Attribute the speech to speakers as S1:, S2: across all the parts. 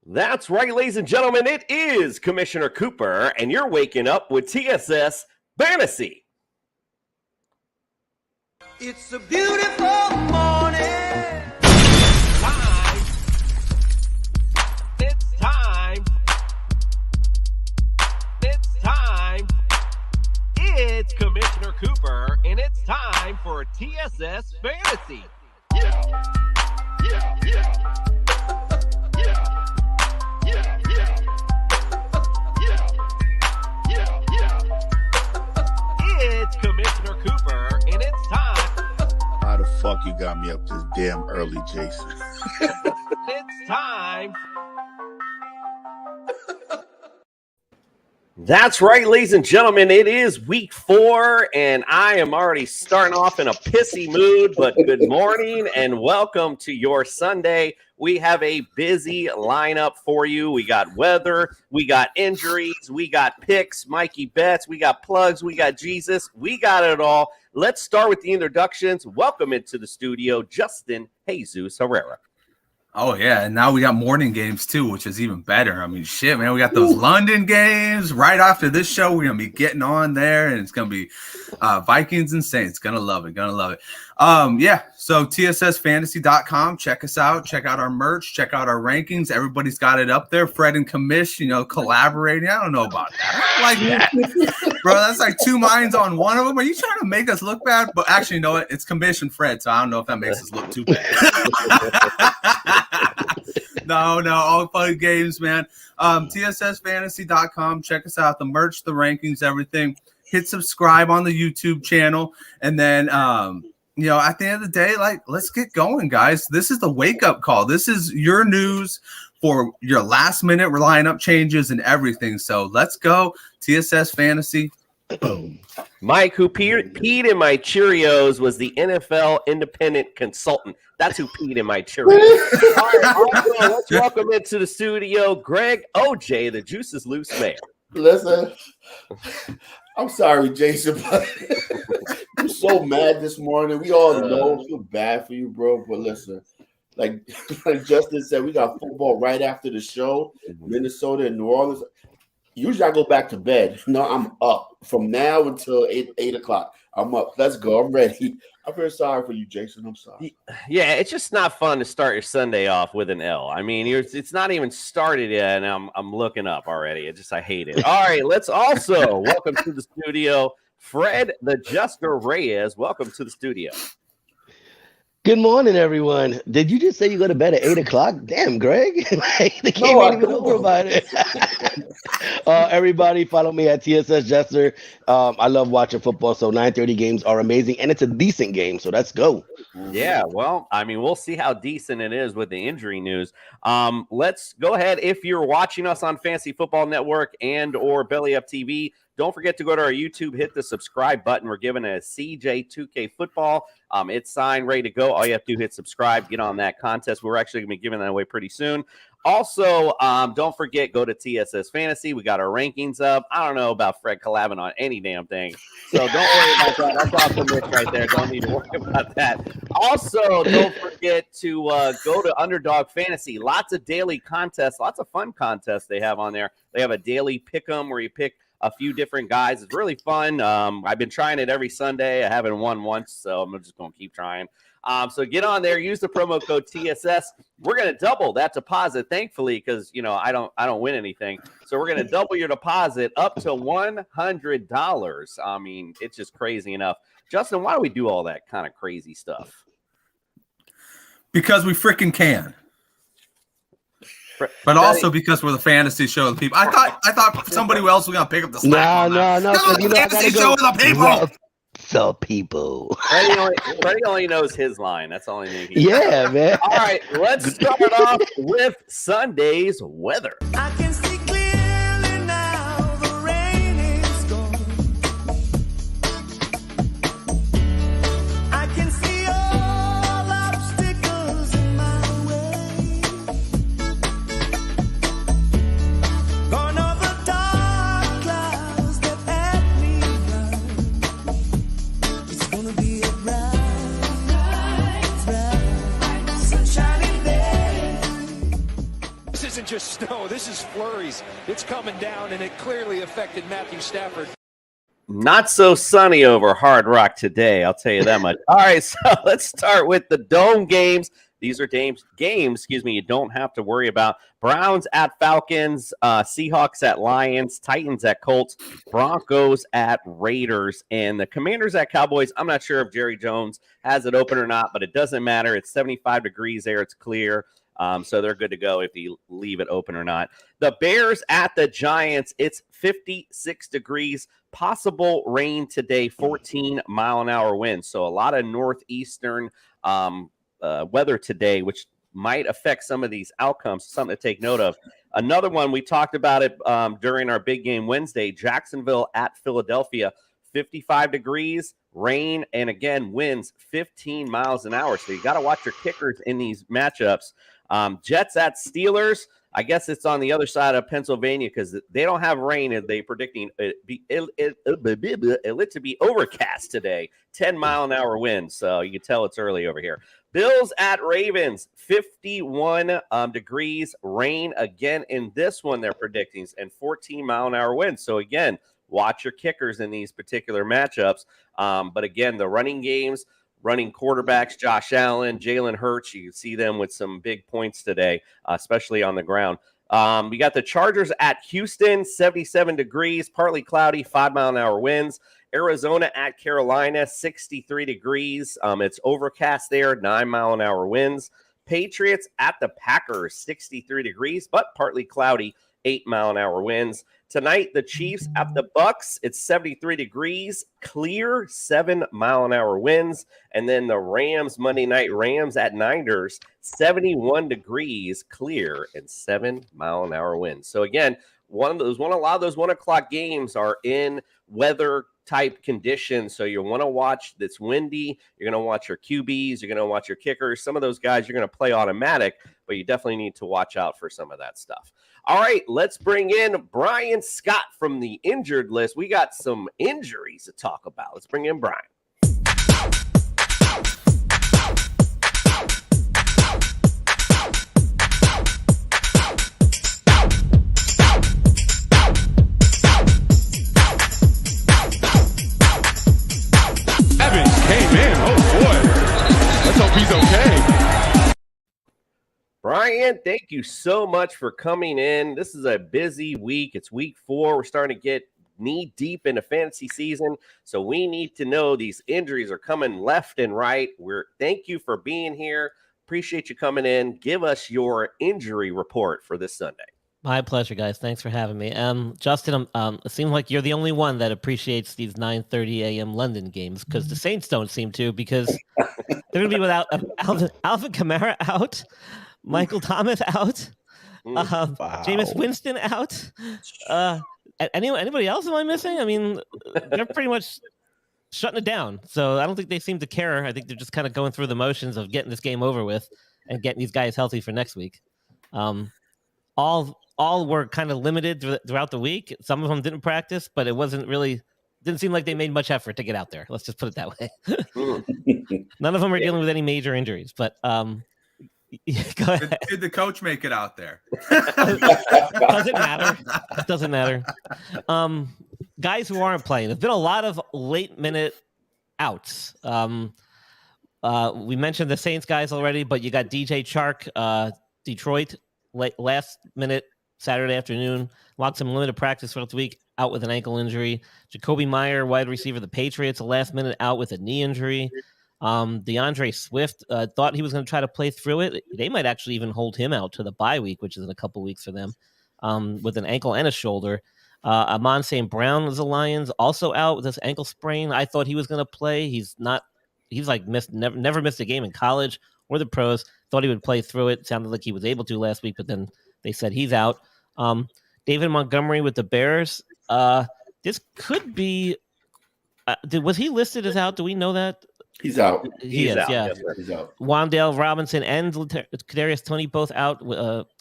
S1: That's right, ladies and gentlemen. It is Commissioner Cooper, and you're waking up with TSS Fantasy.
S2: It's a beautiful morning.
S1: It's time. It's Commissioner Cooper, and it's time for TSS Fantasy.
S2: Yeah.
S1: It's Commissioner Cooper, and it's time.
S3: How the fuck you got me up this damn early, Jason?
S1: It's time. That's right, ladies and gentlemen. It is week 4, and I am already starting off in a pissy mood, but good morning and welcome to your Sunday. We have a busy lineup for you. We got weather, we got injuries, we got picks, Mikey Bets, we got plugs, we got Jesus, we got it all. Let's start with the introductions. Welcome into the studio, Justin Jesus Herrera.
S4: Oh, yeah, and now we got morning games, too, which is even better. I mean, shit, man, we got those London games. Right after this show, we're going to be getting on there, and it's going to be Vikings and Saints. Going to love it, Yeah, so TSSFantasy.com. Check us out. Check out our merch. Check out our rankings. Everybody's got it up there. Fred and Commish, collaborating. I don't know about that. I don't like that. Bro, that's like two minds on one of them. Are you trying to make us look bad? But actually, you know what? It's Commish and Fred, so I don't know if that makes us look too bad. No, all fun games, man. TSSFantasy.com. Check us out. The merch, the rankings, everything. Hit subscribe on the YouTube channel. And then, at the end of the day, let's get going, guys. This is the wake-up call. This is your news for your last-minute lineup changes and everything. So let's go. TSS Fantasy. Boom.
S1: Mike, who peed in my Cheerios, was the NFL independent consultant. That's who peed in my Cheerios. All right, also, let's welcome into the studio Greg OJ, the Juice is Loose man.
S3: Listen, I'm sorry, Jason, but I'm so mad this morning. We all know, I feel bad for you, bro. But listen, like Justin said, we got football right after the show, Minnesota and New Orleans. Usually I go back to bed. No, I'm up from now until 8 o'clock. I'm up. Let's go. I'm ready. I'm very sorry for you, Jason. I'm sorry.
S1: Yeah, it's just not fun to start your Sunday off with an L. I mean, it's not even started yet, and I'm looking up already. I hate it. All right, let's also welcome to the studio Fred the Jester Reyes. Welcome to the studio.
S5: Good morning, everyone. Did you just say you go to bed at 8 o'clock? Damn, Greg. The game ain't even over about it. Everybody, follow me at TSS Jester. I love watching football, so 9:30 games are amazing, and it's a decent game, so let's go.
S1: Yeah, well, I mean, we'll see how decent it is with the injury news. Let's go ahead. If you're watching us on Fantasy Football Network and or Belly Up TV, don't forget to go to our YouTube, hit the subscribe button. We're giving a CJ2K football. It's signed, ready to go. All you have to do, hit subscribe, get on that contest. We're actually going to be giving that away pretty soon. Also, don't forget, go to TSS Fantasy. We got our rankings up. I don't know about Fred collabing on any damn thing. So don't worry about that. That's off the list right there. Don't need to worry about that. Also, don't forget to go to Underdog Fantasy. Lots of daily contests, lots of fun contests they have on there. They have a daily pick 'em where you pick a few different guys. It's really fun. I've been trying it every Sunday. I haven't won once, so I'm just going to keep trying. So get on there, use the promo code TSS. We're going to double that deposit, thankfully, because I don't win anything. So we're going to double your deposit up to $100. I mean, it's just crazy enough. Justin, why do we do all that kind of crazy stuff?
S4: Because we freaking can. But also because we're the fantasy show of the people. I thought somebody else was gonna pick up the slack.
S5: No.
S4: The fantasy show of the people.
S5: The people.
S1: Freddie only knows his line. That's all he needs.
S5: Yeah, man.
S1: All right, let's start off with Sunday's weather.
S2: I can see clearly now. The rain is gone. I can see all obstacles in my way. Gone are the dark clouds that had me blind. It's gonna be a bright sunshiny day.
S6: isn't just snow. This is flurries. It's coming down, and it clearly affected Matthew Stafford.
S1: Not so sunny over Hard Rock today, I'll tell you that much. All right, so let's start with the Dome games. These are games, you don't have to worry about. Browns at Falcons, Seahawks at Lions, Titans at Colts, Broncos at Raiders, and the Commanders at Cowboys. I'm not sure if Jerry Jones has it open or not, but it doesn't matter. It's 75 degrees there. It's clear. So they're good to go if you leave it open or not. The Bears at the Giants, it's 56 degrees. Possible rain today, 14-mile-an-hour winds. So a lot of northeastern weather today, which might affect some of these outcomes, something to take note of. Another one, we talked about it during our big game Wednesday, Jacksonville at Philadelphia, 55 degrees, rain, and again, winds 15 miles an hour. So you got to watch your kickers in these matchups. Jets at Steelers. I guess it's on the other side of Pennsylvania because they don't have rain, and they're predicting it to be overcast today, 10-mile-an-hour winds. So you can tell it's early over here. Bills at Ravens, 51 degrees, rain again in this one they're predicting, and 14-mile-an-hour winds. So again, watch your kickers in these particular matchups. But again, the running games, running quarterbacks, Josh Allen, Jalen Hurts, you can see them with some big points today, especially on the ground. We got the Chargers at Houston, 77 degrees, partly cloudy, 5-mile-an-hour winds. Arizona at Carolina, 63 degrees. It's overcast there, 9-mile-an-hour winds. Patriots at the Packers, 63 degrees, but partly cloudy, 8-mile-an-hour winds. Tonight, the Chiefs at the Bucks, it's 73 degrees, clear, 7-mile-an-hour winds. And then the Rams, Monday night Rams at Niners, 71 degrees, clear, and 7-mile-an-hour winds. So again, a lot of those 1 o'clock games are in weather type conditions. So you want to watch that's windy. You're going to watch your QBs. You're going to watch your kickers. Some of those guys you're going to play automatic, but you definitely need to watch out for some of that stuff. All right, let's bring in Brian Scott from the injured list. We got some injuries to talk about. Let's bring in Brian.
S6: He's okay.
S1: Brian, thank you so much for coming in. This is a busy week. It's week 4. We're starting to get knee deep into fantasy season. So we need to know these injuries are coming left and right. Thank you for being here. Appreciate you coming in. Give us your injury report for this Sunday.
S7: My pleasure, guys. Thanks for having me. Justin, it seems like you're the only one that appreciates these 9:30 a.m. London games because the Saints don't seem to, because they're going to be without Alvin Kamara out, Michael Thomas out, Jameis Winston out. Anybody else am I missing? I mean, they're pretty much shutting it down. So I don't think they seem to care. I think they're just kind of going through the motions of getting this game over with and getting these guys healthy for next week. All were kind of limited throughout the week. Some of them didn't practice, but didn't seem like they made much effort to get out there. Let's just put it that way. None of them are dealing with any major injuries, but go ahead.
S4: Did the coach make it out there?
S7: Doesn't matter. It doesn't matter. Guys who aren't playing, there's been a lot of late minute outs. We mentioned the Saints guys already, but you got DJ Chark, Detroit, last minute Saturday afternoon, logged some limited practice throughout the week, out with an ankle injury. Jacoby Meyer, wide receiver, the Patriots, last minute out with a knee injury. DeAndre Swift thought he was going to try to play through it. They might actually even hold him out to the bye week, which is in a couple weeks for them, with an ankle and a shoulder. Amon St. Brown was the Lions, also out with this ankle sprain. I thought he was going to play. He's not. He's like never missed a game in college or the pros. Thought he would play through it. Sounded like he was able to last week, but then they said he's out. David Montgomery with the Bears. This could be. Was he listed as out? Do we know that?
S3: He's out.
S7: He is,
S3: out.
S7: yeah.
S3: Yes, he's out.
S7: Wan'Dale Robinson and Kadarius Toney both out.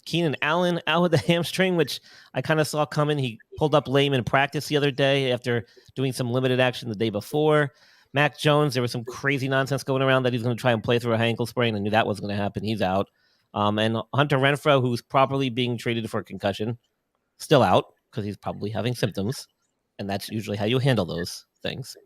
S7: Keenan Allen out with the hamstring, which I kind of saw coming. He pulled up lame in practice the other day after doing some limited action the day before. Mac Jones, there was some crazy nonsense going around that he's going to try and play through a ankle sprain. I knew that was going to happen. He's out. And Hunter Renfrow, who's probably being treated for concussion, still out because he's probably having symptoms. And that's usually how you handle those things.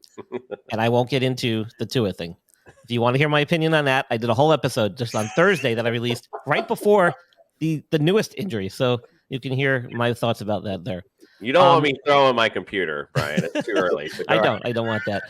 S7: And I won't get into the Tua thing. If you want to hear my opinion on that, I did a whole episode just on Thursday that I released right before the newest injury. So you can hear my thoughts about that there.
S1: You don't want me throwing my computer, Brian. It's too early. So
S7: I don't want that.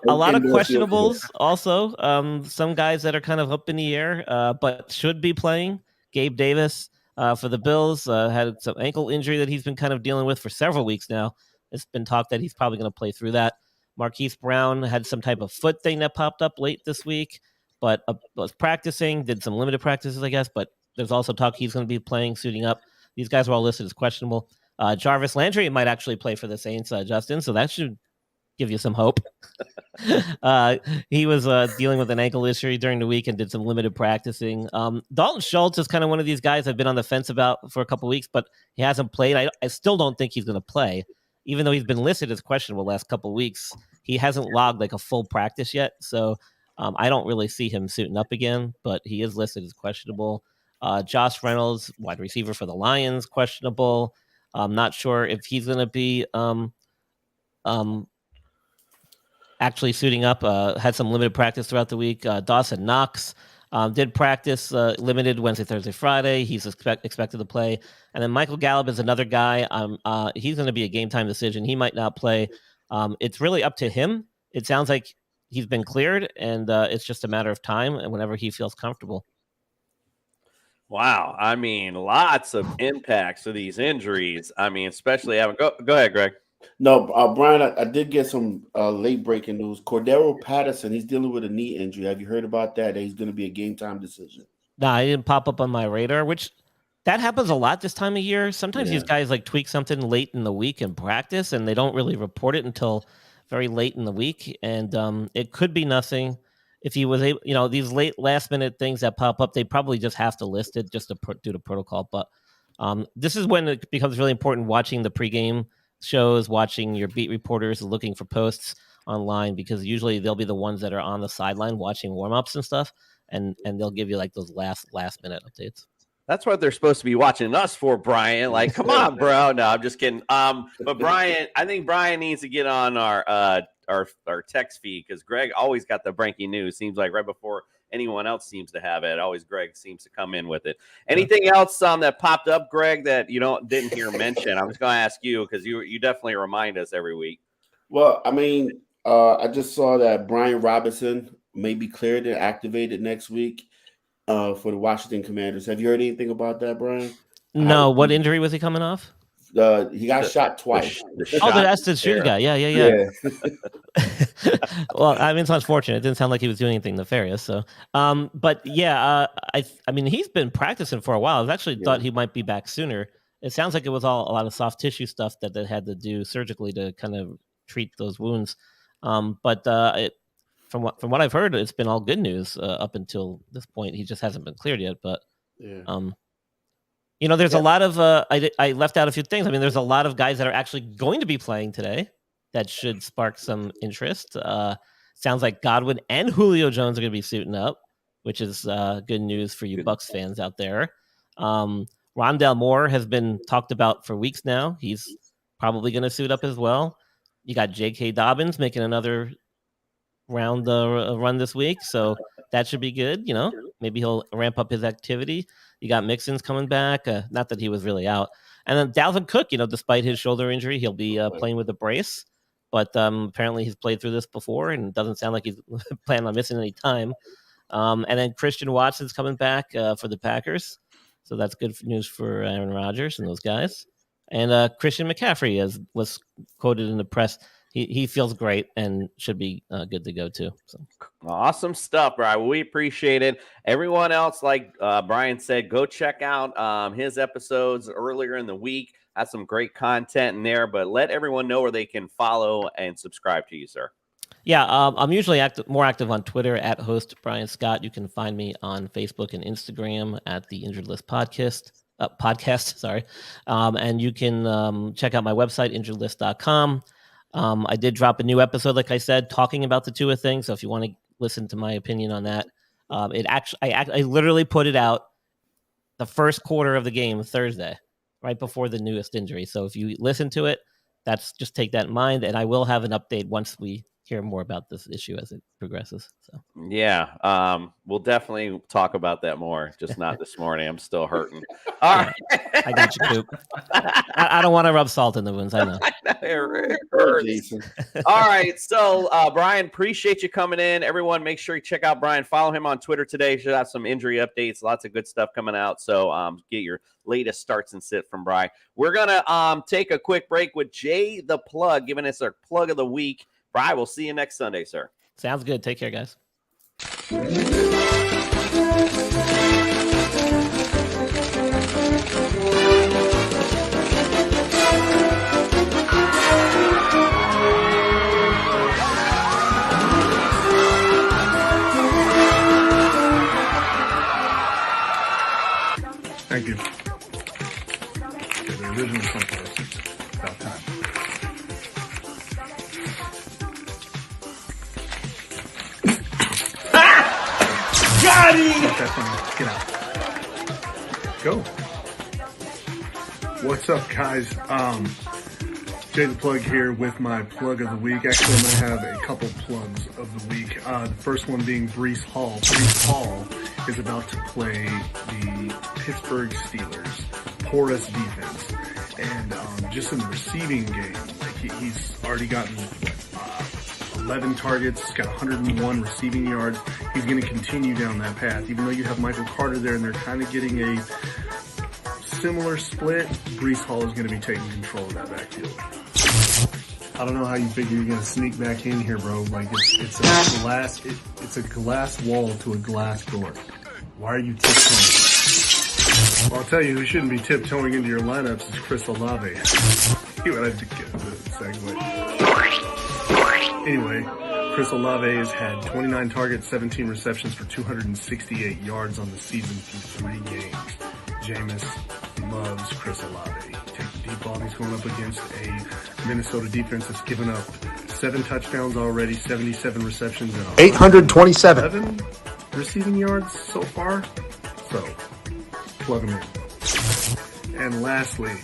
S7: A lot of questionables also. Some guys that are kind of up in the air, but should be playing. Gabe Davis for the Bills had some ankle injury that he's been kind of dealing with for several weeks now. It's been talked that he's probably going to play through that. Marquise Brown had some type of foot thing that popped up late this week, but was practicing, did some limited practices, I guess, but there's also talk he's going to be playing, suiting up. These guys were all listed as questionable. Jarvis Landry might actually play for the Saints, Justin, so that should give you some hope. He was dealing with an ankle issue during the week and did some limited practicing. Dalton Schultz is kind of one of these guys I've been on the fence about for a couple of weeks, but he hasn't played. I still don't think he's going to play. Even though he's been listed as questionable the last couple of weeks, he hasn't logged like a full practice yet. So I don't really see him suiting up again, but he is listed as questionable. Josh Reynolds, wide receiver for the Lions, questionable. I'm not sure if he's going to be actually suiting up. Had some limited practice throughout the week. Dawson Knox did practice limited Wednesday, Thursday, Friday. He's expected to play. And then Michael Gallup is another guy. He's going to be a game time decision. He might not play. It's really up to him. It sounds like he's been cleared, and it's just a matter of time and whenever he feels comfortable.
S1: Wow. I mean, lots of impacts of these injuries. I mean, especially having go ahead, Greg.
S3: No, Brian, I did get some late breaking news. Cordero Patterson, he's dealing with a knee injury. Have you heard about that? That he's going to be a game time decision.
S7: No, I didn't pop up on my radar, which that happens a lot this time of year. Sometimes these guys like tweak something late in the week in practice, and they don't really report it until very late in the week. And it could be nothing. If he was able, these late last minute things that pop up, they probably just have to list it just to do the protocol. But this is when it becomes really important watching the pregame shows, watching your beat reporters, looking for posts online, because usually they'll be the ones that are on the sideline watching warm-ups and stuff, and they'll give you like those last minute updates.
S1: That's what they're supposed to be watching us for, Brian. Like, come on, bro. No, I'm just kidding. But Brian, I think Brian needs to get on our text feed, because Greg always got the breaking news. Seems like right before anyone else seems to have it. Always Greg seems to come in with it. Anything else that popped up, Greg, that you didn't hear mention? I'm just going to ask you, because you definitely remind us every week.
S3: Well, I mean, I just saw that Brian Robinson may be cleared and activated next week for the Washington Commanders. Have you heard anything about that, Brian?
S7: No. What injury was he coming off?
S3: He got shot twice.
S7: That's the shooting guy. Yeah. Well, I mean, it's unfortunate. It didn't sound like he was doing anything nefarious. So, but yeah, I mean, he's been practicing for a while. I actually thought he might be back sooner. It sounds like it was a lot of soft tissue stuff that they had to do surgically to kind of treat those wounds. But from what I've heard, it's been all good news up until this point. He just hasn't been cleared yet. But there's a lot of I left out a few things. I mean, there's a lot of guys that are actually going to be playing today that should spark some interest. Sounds like Godwin and Julio Jones are going to be suiting up, which is good news for you Bucs fans out there. Rondale Moore has been talked about for weeks now. He's probably going to suit up as well. You got J.K. Dobbins making another round run this week, so that should be good. Maybe he'll ramp up his activity. You got Mixon's coming back. Not that he was really out. And then Dalvin Cook, despite his shoulder injury, he'll be playing with a brace. But apparently he's played through this before, and it doesn't sound like he's planning on missing any time. And then Christian Watson's coming back for the Packers. So that's good news for Aaron Rodgers and those guys. And Christian McCaffrey was quoted in the press. He feels great and should be good to go too. So
S1: awesome stuff, Brian. We appreciate it. Everyone else, like Brian said, go check out his episodes earlier in the week. Has some great content in there, but let everyone know where they can follow and subscribe to you, sir.
S7: Yeah, I'm usually more active on Twitter at host Brian Scott. You can find me on Facebook and Instagram at the Injured List Podcast. And you can check out my website, injuredlist.com. I did drop a new episode, like I said, talking about the Tua thing. So if you want to listen to my opinion on that, I literally put it out the first quarter of the game Thursday, right before the newest injury. So if you listen to it, just take that in mind. And I will have an update once we hear more about this issue as it progresses. So
S1: Yeah, we'll definitely talk about that more. Just not this morning. I'm still hurting. All right,
S7: I got you, Coop. I don't want to rub salt in the wounds. I know.
S1: It hurts. All right, so Brian, appreciate you coming in. Everyone, make sure you check out Brian. Follow him on Twitter today. Should have some injury updates. Lots of good stuff coming out. So get your latest starts and sit from Brian. We're gonna take a quick break with Jay the Plug, giving us our plug of the week. Brian, we'll see you next Sunday, sir.
S7: Sounds good. Take care, guys.
S8: Thank you. The original sunflowers. About time. Got him! That's funny. Get out. Go. What's up, guys? Jay the Plug here with my plug of the week. Actually, I'm going to have a couple plugs of the week. The first one being Breece Hall. Breece Hall is about to play the Pittsburgh Steelers' porous defense. And just in the receiving game, like he's already gotten 11 targets, got 101 receiving yards. He's going to continue down that path. Even though you have Michael Carter there and they're kind of getting a similar split, Breece Hall is going to be taking control of that backfield. I don't know how you figure you're going to sneak back in here, bro. Like it's a glass wall to a glass door. Why are you tiptoeing? Well, I'll tell you who shouldn't be tiptoeing into your lineups is Chris Olave. He would have to get the segue. Anyway, Chris Olave has had 29 targets, 17 receptions for 268 yards on the season through 3 games. Jameis loves Chris Olave. Take the deep ball. He's going up against a Minnesota defense that's given up 7 touchdowns already, 77 receptions, and 827 receiving yards so far. So, plug them in. And lastly,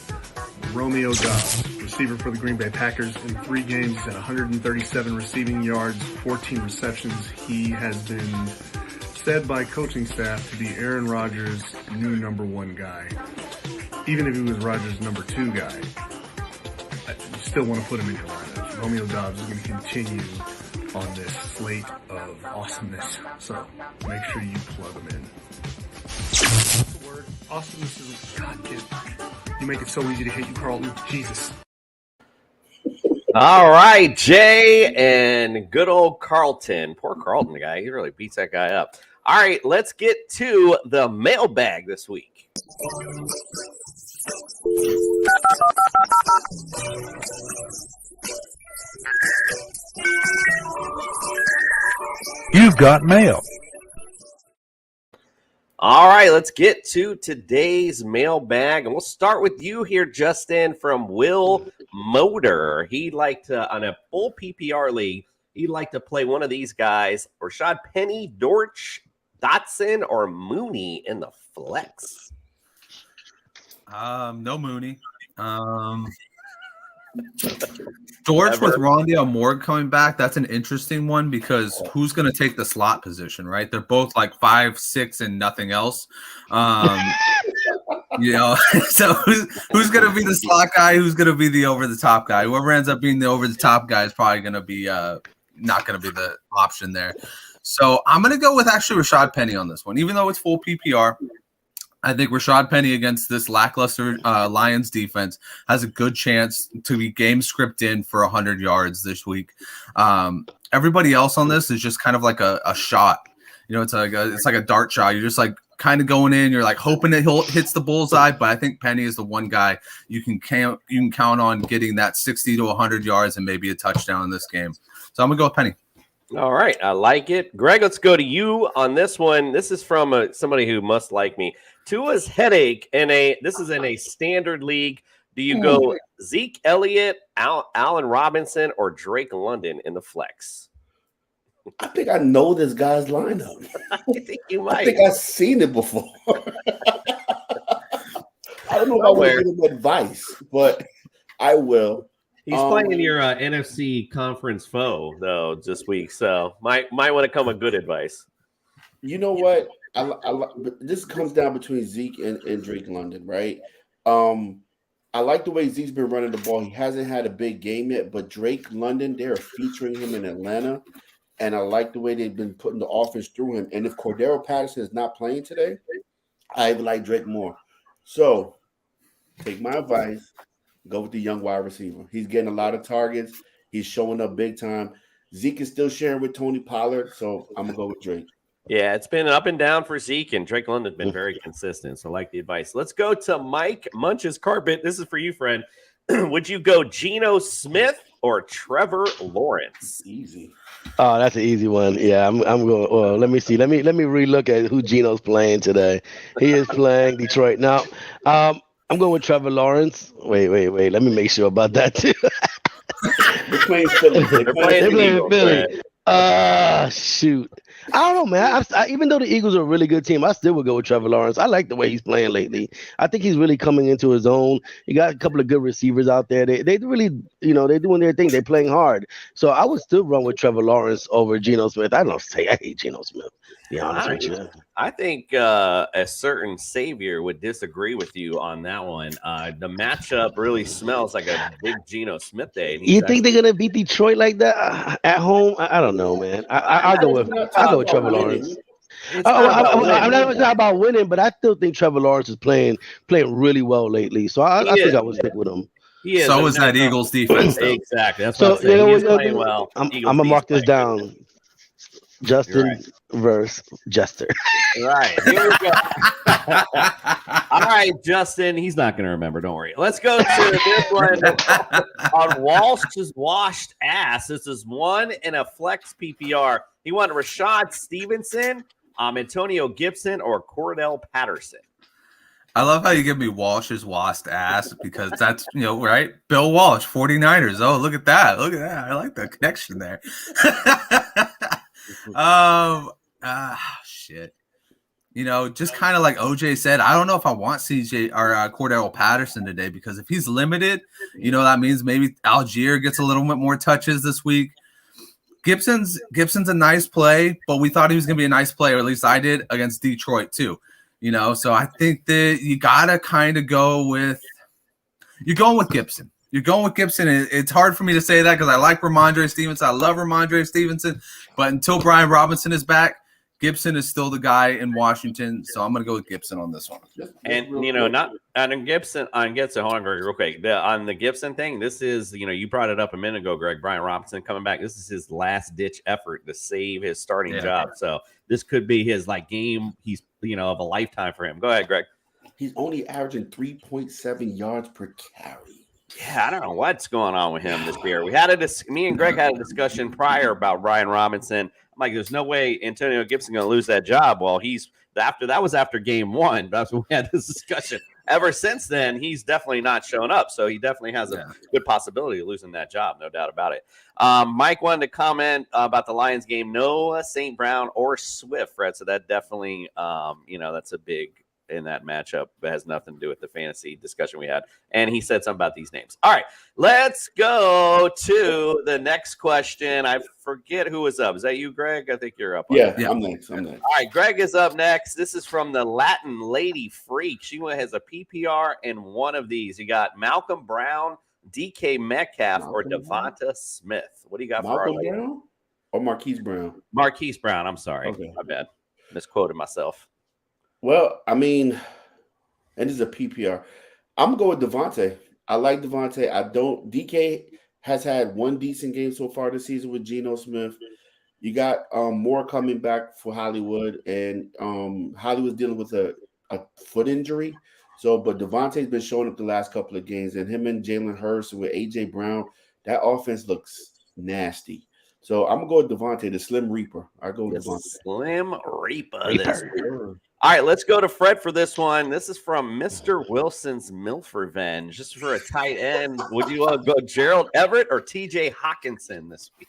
S8: Romeo Doubs, receiver for the Green Bay Packers. In 3 games, he's at 137 receiving yards, 14 receptions. He has been said by coaching staff to be Aaron Rodgers' new number 1 guy. Even if he was Rodgers' number 2 guy, you still want to put him in your lineup. Romeo Doubs is going to continue on this slate of awesomeness. So make sure you plug him in. What's the word? Awesomeness is goddamn. You make it so easy to hate you, Carlton. Jesus.
S1: All right, Jay and good old Carlton. Poor Carlton guy. He really beats that guy up. All right, let's get to the mailbag this week.
S9: You've got mail.
S1: All right, let's get to today's mailbag. And we'll start with you here, Justin, from Will Motor. He'd like to, on a full PPR league, he'd like to play one of these guys, Rashad Penny, Dortch, Dotson, or Mooney in the flex.
S4: No Mooney. Dortch with Rondale Moore coming back, that's an interesting one because who's going to take the slot position, right? They're both like 5'6" and nothing else. You know, so who's going to be the slot guy? Who's going to be the over-the-top guy? Whoever ends up being the over-the-top guy is probably going to be not going to be the option there. So I'm going to go with actually Rashad Penny on this one, even though it's full PPR. I think Rashad Penny against this lackluster Lions defense has a good chance to be game script in for 100 yards this week. Everybody else on this is just kind of like a shot. You know, it's like a dart shot. You're just like kind of going in. You're like hoping that he'll hits the bullseye, but I think Penny is the one guy you can count on getting that 60 to 100 yards and maybe a touchdown in this game. So I'm gonna go with Penny.
S1: All right, I like it. Greg, let's go to you on this one. This is from somebody who must like me. Tua's headache this is in a standard league. Do you go Zeke Elliott, Allen Robinson, or Drake London in the flex?
S3: I think I know this guy's lineup.
S1: I think you might.
S3: I think I've seen it before. I don't know if I want to give him advice, but I will.
S1: He's playing your NFC conference foe though this week, so might want to come with good advice.
S3: You know what? This comes down between Zeke and Drake London, right? I like the way Zeke's been running the ball. He hasn't had a big game yet, but Drake London, they're featuring him in Atlanta, and I like the way they've been putting the offense through him. And if Cordero Patterson is not playing today, I like Drake more. So take my advice, go with the young wide receiver. He's getting a lot of targets. He's showing up big time. Zeke is still sharing with Tony Pollard, so I'm going to go with Drake.
S1: Yeah, it's been up and down for Zeke, and Drake London's been very consistent, so I like the advice. Let's go to Mike Munch's Carpet. This is for you, friend. Would you go Geno Smith or Trevor Lawrence?
S3: Easy.
S5: Oh, that's an easy one. Yeah, I'm going. Well, let me see. Let me relook at who Geno's playing today. He is playing Detroit now. I'm going with Trevor Lawrence. Wait. Let me make sure about that too.
S3: They're playing Philly.
S1: They're playing
S5: Philly. Shoot. I don't know, man. Even though the Eagles are a really good team, I still would go with Trevor Lawrence. I like the way he's playing lately. I think he's really coming into his own. He got a couple of good receivers out there. They really, they're doing their thing. They're playing hard. So I would still run with Trevor Lawrence over Geno Smith. I don't say I hate Geno Smith. To be honest with you.
S1: I think a certain savior would disagree with you on that one. The matchup really smells like a big Geno Smith day.
S5: You think they're gonna beat Detroit like that at home? I don't know, man. I'll go with Trevor Lawrence. I'm not talking about winning, but I still think Trevor Lawrence is playing really well lately. So I think I would stick with him.
S4: So is that Eagles defense, though.
S1: Exactly. That's what I'm saying. He's playing well.
S5: I'm gonna mark this down. Justin versus Jester.
S1: Right. Here we go. All right, Justin. He's not going to remember. Don't worry. Let's go to this one on Walsh's washed ass. This is one in a flex PPR. He wanted Rashad Stevenson, Antonio Gibson, or Cordell Patterson.
S4: I love how you give me Walsh's washed ass because that's, right? Bill Walsh, 49ers. Oh, look at that. Look at that. I like the connection there. Shit. Just kind of like OJ said, I don't know if I want CJ or Cordell Patterson today because if he's limited, that means maybe Algier gets a little bit more touches this week. Gibson's a nice play, but we thought he was going to be a nice play, or at least I did, against Detroit too. So I think that you gotta kind of go with Gibson. You're going with Gibson. It's hard for me to say that because I like Ramondre Stevenson. I love Ramondre Stevenson. But until Brian Robinson is back, Gibson is still the guy in Washington. So I'm going to go with Gibson on this one.
S1: And, not on Gibson. Hold on, Greg, real quick. On the Gibson thing, this is, you brought it up a minute ago, Greg. Brian Robinson coming back. This is his last-ditch effort to save his starting job. So this could be his, game he's, of a lifetime for him. Go ahead, Greg.
S3: He's only averaging 3.7 yards per carry.
S1: Yeah, I don't know what's going on with him this year. Me and Greg had a discussion prior about Brian Robinson. I'm like, there's no way Antonio Gibson going to lose that job. Well, that was after game one. That's when we had this discussion. Ever since then, he's definitely not shown up. So he definitely has a good possibility of losing that job, no doubt about it. Mike wanted to comment about the Lions game. No St. Brown or Swift, Fred. So that definitely, that's a big in that matchup. That has nothing to do with the fantasy discussion we had. And he said something about these names. All right, let's go to the next question. I forget who was up. Is that you, Greg? I think you're up.
S3: Yeah, I'm next.
S1: All right, Greg is up next. This is from the Latin Lady Freak. She has a PPR in one of these. You got Malcolm Brown, DK Metcalf, or Devonta Smith. What do you got for our lady?
S3: Brown or Marquise Brown?
S1: Marquise Brown. I'm sorry.
S3: Okay.
S1: My bad. Misquoted myself.
S3: Well, and this is a PPR. I'm going to go with Devontae. I like Devontae. DK has had one decent game so far this season with Geno Smith. You got more coming back for Hollywood, and Hollywood's dealing with a foot injury. But Devontae's been showing up the last couple of games, and him and Jalen Hurts with AJ Brown, that offense looks nasty. So I'm going to go with Devontae, the Slim Reaper. I go with Devontae.
S1: Slim Reaper. All right, let's go to Fred for this one. This is from Mr. Wilson's MILF Revenge. Just for a tight end, would you want to go Gerald Everett or TJ Hawkinson this week?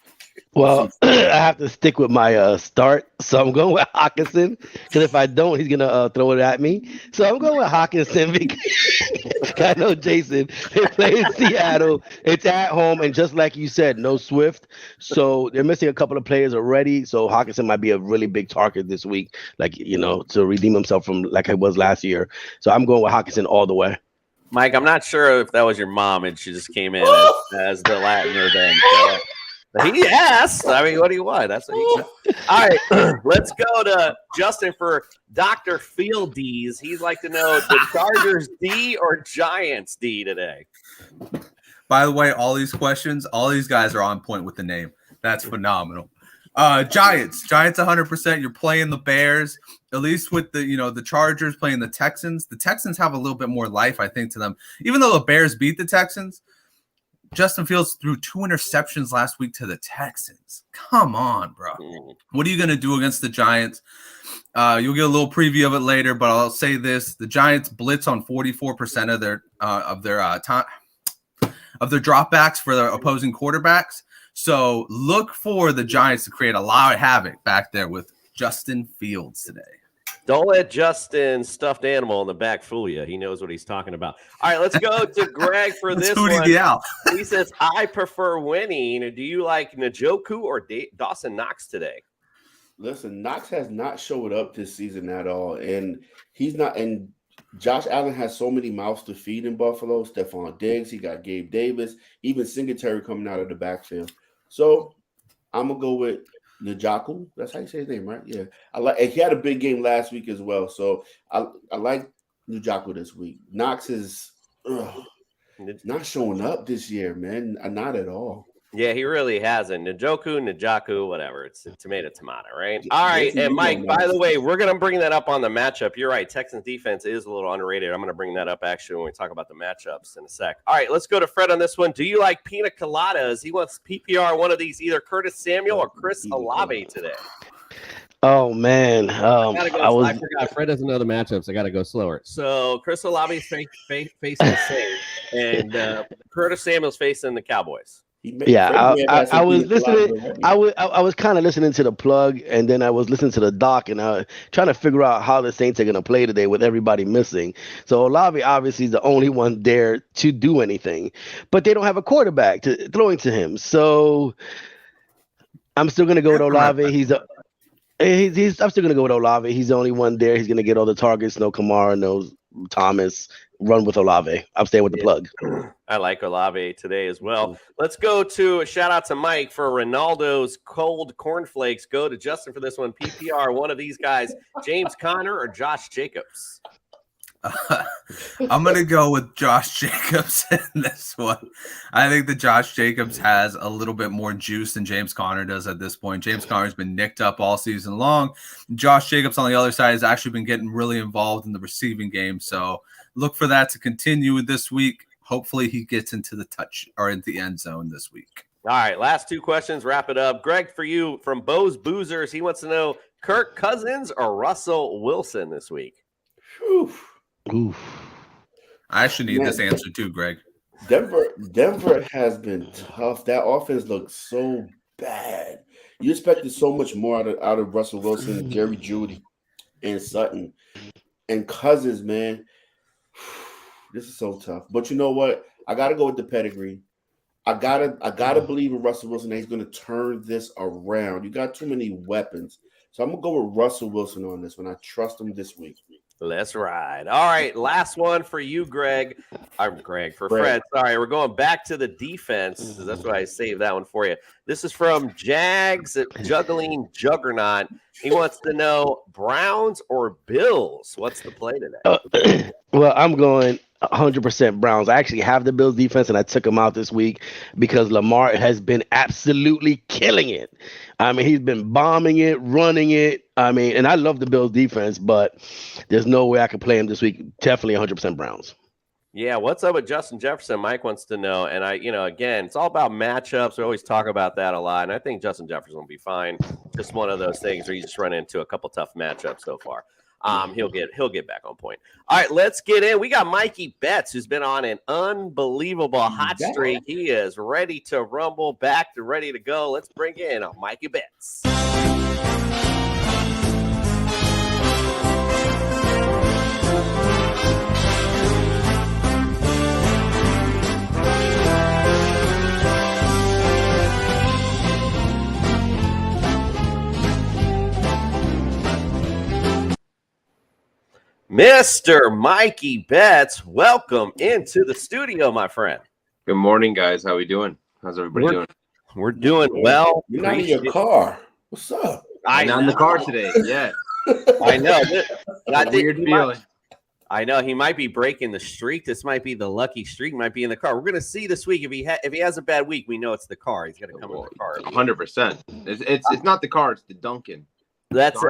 S5: Well, I have to stick with my start, so I'm going with Hawkinson. Because if I don't, he's gonna throw it at me. So I'm going with Hawkinson because I know Jason. They play in Seattle. It's at home, and just like you said, no Swift. So they're missing a couple of players already. So Hawkinson might be a really big target this week, like to redeem himself from like I was last year. So I'm going with Hawkinson all the way.
S1: Mike, I'm not sure if that was your mom and she just came in as the Latiner then. He asked. I mean, what do you want? That's what he said. All right, let's go to Justin for Dr. Field D's. He'd like to know the Chargers D or Giants D today.
S4: By the way, all these questions, all these guys are on point with the name. That's phenomenal. Giants 100%. You're playing the Bears, at least with the Chargers playing the Texans. The Texans have a little bit more life, I think, to them. Even though the Bears beat the Texans, Justin Fields threw 2 interceptions last week to the Texans. Come on, bro. What are you going to do against the Giants? You'll get a little preview of it later, but I'll say this. The Giants blitz on 44% of their dropbacks for their opposing quarterbacks. So look for the Giants to create a lot of havoc back there with Justin Fields today.
S1: Don't let Justin's stuffed animal in the back fool you. He knows what he's talking about. All right, let's go to Greg for this one. He says, I prefer winning. Do you like Njoku or Dawson Knox today?
S3: Listen, Knox has not showed up this season at all. And he's not – and Josh Allen has so many mouths to feed in Buffalo. Stephon Diggs, he got Gabe Davis, even Singletary coming out of the backfield. So I'm going to go with Njoku. That's how you say his name, right? Yeah. And he had a big game last week as well. So I like Njoku this week. Knox is not showing up this year, man. Not at all.
S1: Yeah, he really hasn't. Njoku, whatever. It's tomato, right? All right, and Mike, by the way, we're going to bring that up on the matchup. You're right. Texans defense is a little underrated. I'm going to bring that up, actually, when we talk about the matchups in a sec. All right, let's go to Fred on this one. Do you like pina coladas? He wants PPR one of these, either Curtis Samuel or Chris Olave today.
S5: Oh, man.
S9: I forgot. Fred doesn't know the matchups. I got to go slower.
S1: So Chris Olave's facing the Saints, and Curtis Samuel's facing the Cowboys.
S5: I was listening. I was kind of listening to the plug, and then I was listening to the doc, and I was trying to figure out how the Saints are going to play today with everybody missing. So Olave obviously is the only one there to do anything, but they don't have a quarterback throwing to him. So I'm still going to go with Olave. I'm still going to go with Olave. He's the only one there. He's going to get all the targets. No Kamara, no Thomas. Run with Olave. I'm staying with the plug.
S1: I like Olave today as well. Let's go to a shout out to Mike for Ronaldo's cold cornflakes. Go to Justin for this one. PPR, one of these guys, James Conner or Josh Jacobs?
S4: I'm going to go with Josh Jacobs in this one. I think that Josh Jacobs has a little bit more juice than James Conner does at this point. James Conner's been nicked up all season long. Josh Jacobs on the other side has actually been getting really involved in the receiving game. So look for that to continue this week. Hopefully he gets into the touch or into the end zone this week.
S1: All right, last 2 questions. Wrap it up. Greg, for you from Bo's Boozers, he wants to know Kirk Cousins or Russell Wilson this week.
S3: Oof.
S4: I actually need this answer too, Greg.
S3: Denver has been tough. That offense looks so bad. You expected so much more out of Russell Wilson, Jerry Jeudy, and Sutton. And Cousins, man, this is so tough. But you know what? I gotta go with the pedigree. I gotta believe in Russell Wilson that he's gonna turn this around. You got too many weapons. So I'm gonna go with Russell Wilson on this one. I trust him this week.
S1: Let's ride. All right, last one for you, Greg. Fred. Sorry, we're going back to the defense. That's why I saved that one for you. This is from Jags at Juggling Juggernaut. He wants to know Browns or Bills. What's the play today?
S5: Well, I'm going 100% Browns. I actually have the Bills defense, and I took them out this week because Lamar has been absolutely killing it. I mean, he's been bombing it, running it. I mean, and I love the Bills defense, but there's no way I could play him this week. Definitely 100% Browns.
S1: Yeah, what's up with Justin Jefferson? Mike wants to know. And again, it's all about matchups. We always talk about that a lot. And I think Justin Jefferson will be fine. Just one of those things where you just run into a couple tough matchups so far. He'll get back on point. All right, let's get in. We got Mikey Bets, who's been on an unbelievable hot streak. He is ready to rumble, ready to go. Let's bring in Mikey Bets. Mr. Mikey Bets, welcome into the studio, my friend.
S10: Good morning, guys. How we doing? How's everybody doing?
S1: We're doing well.
S3: You're not in your car. What's up?
S10: I'm not in the car today. Yeah.
S1: I know. I think
S10: Weird feeling.
S1: I know he might be breaking the streak. This might be the lucky streak. Might be in the car. We're gonna see this week if he has a bad week. We know it's the car. He's gonna come in the car.
S10: 100%. It's not the car. It's the Duncan.
S1: That's hey,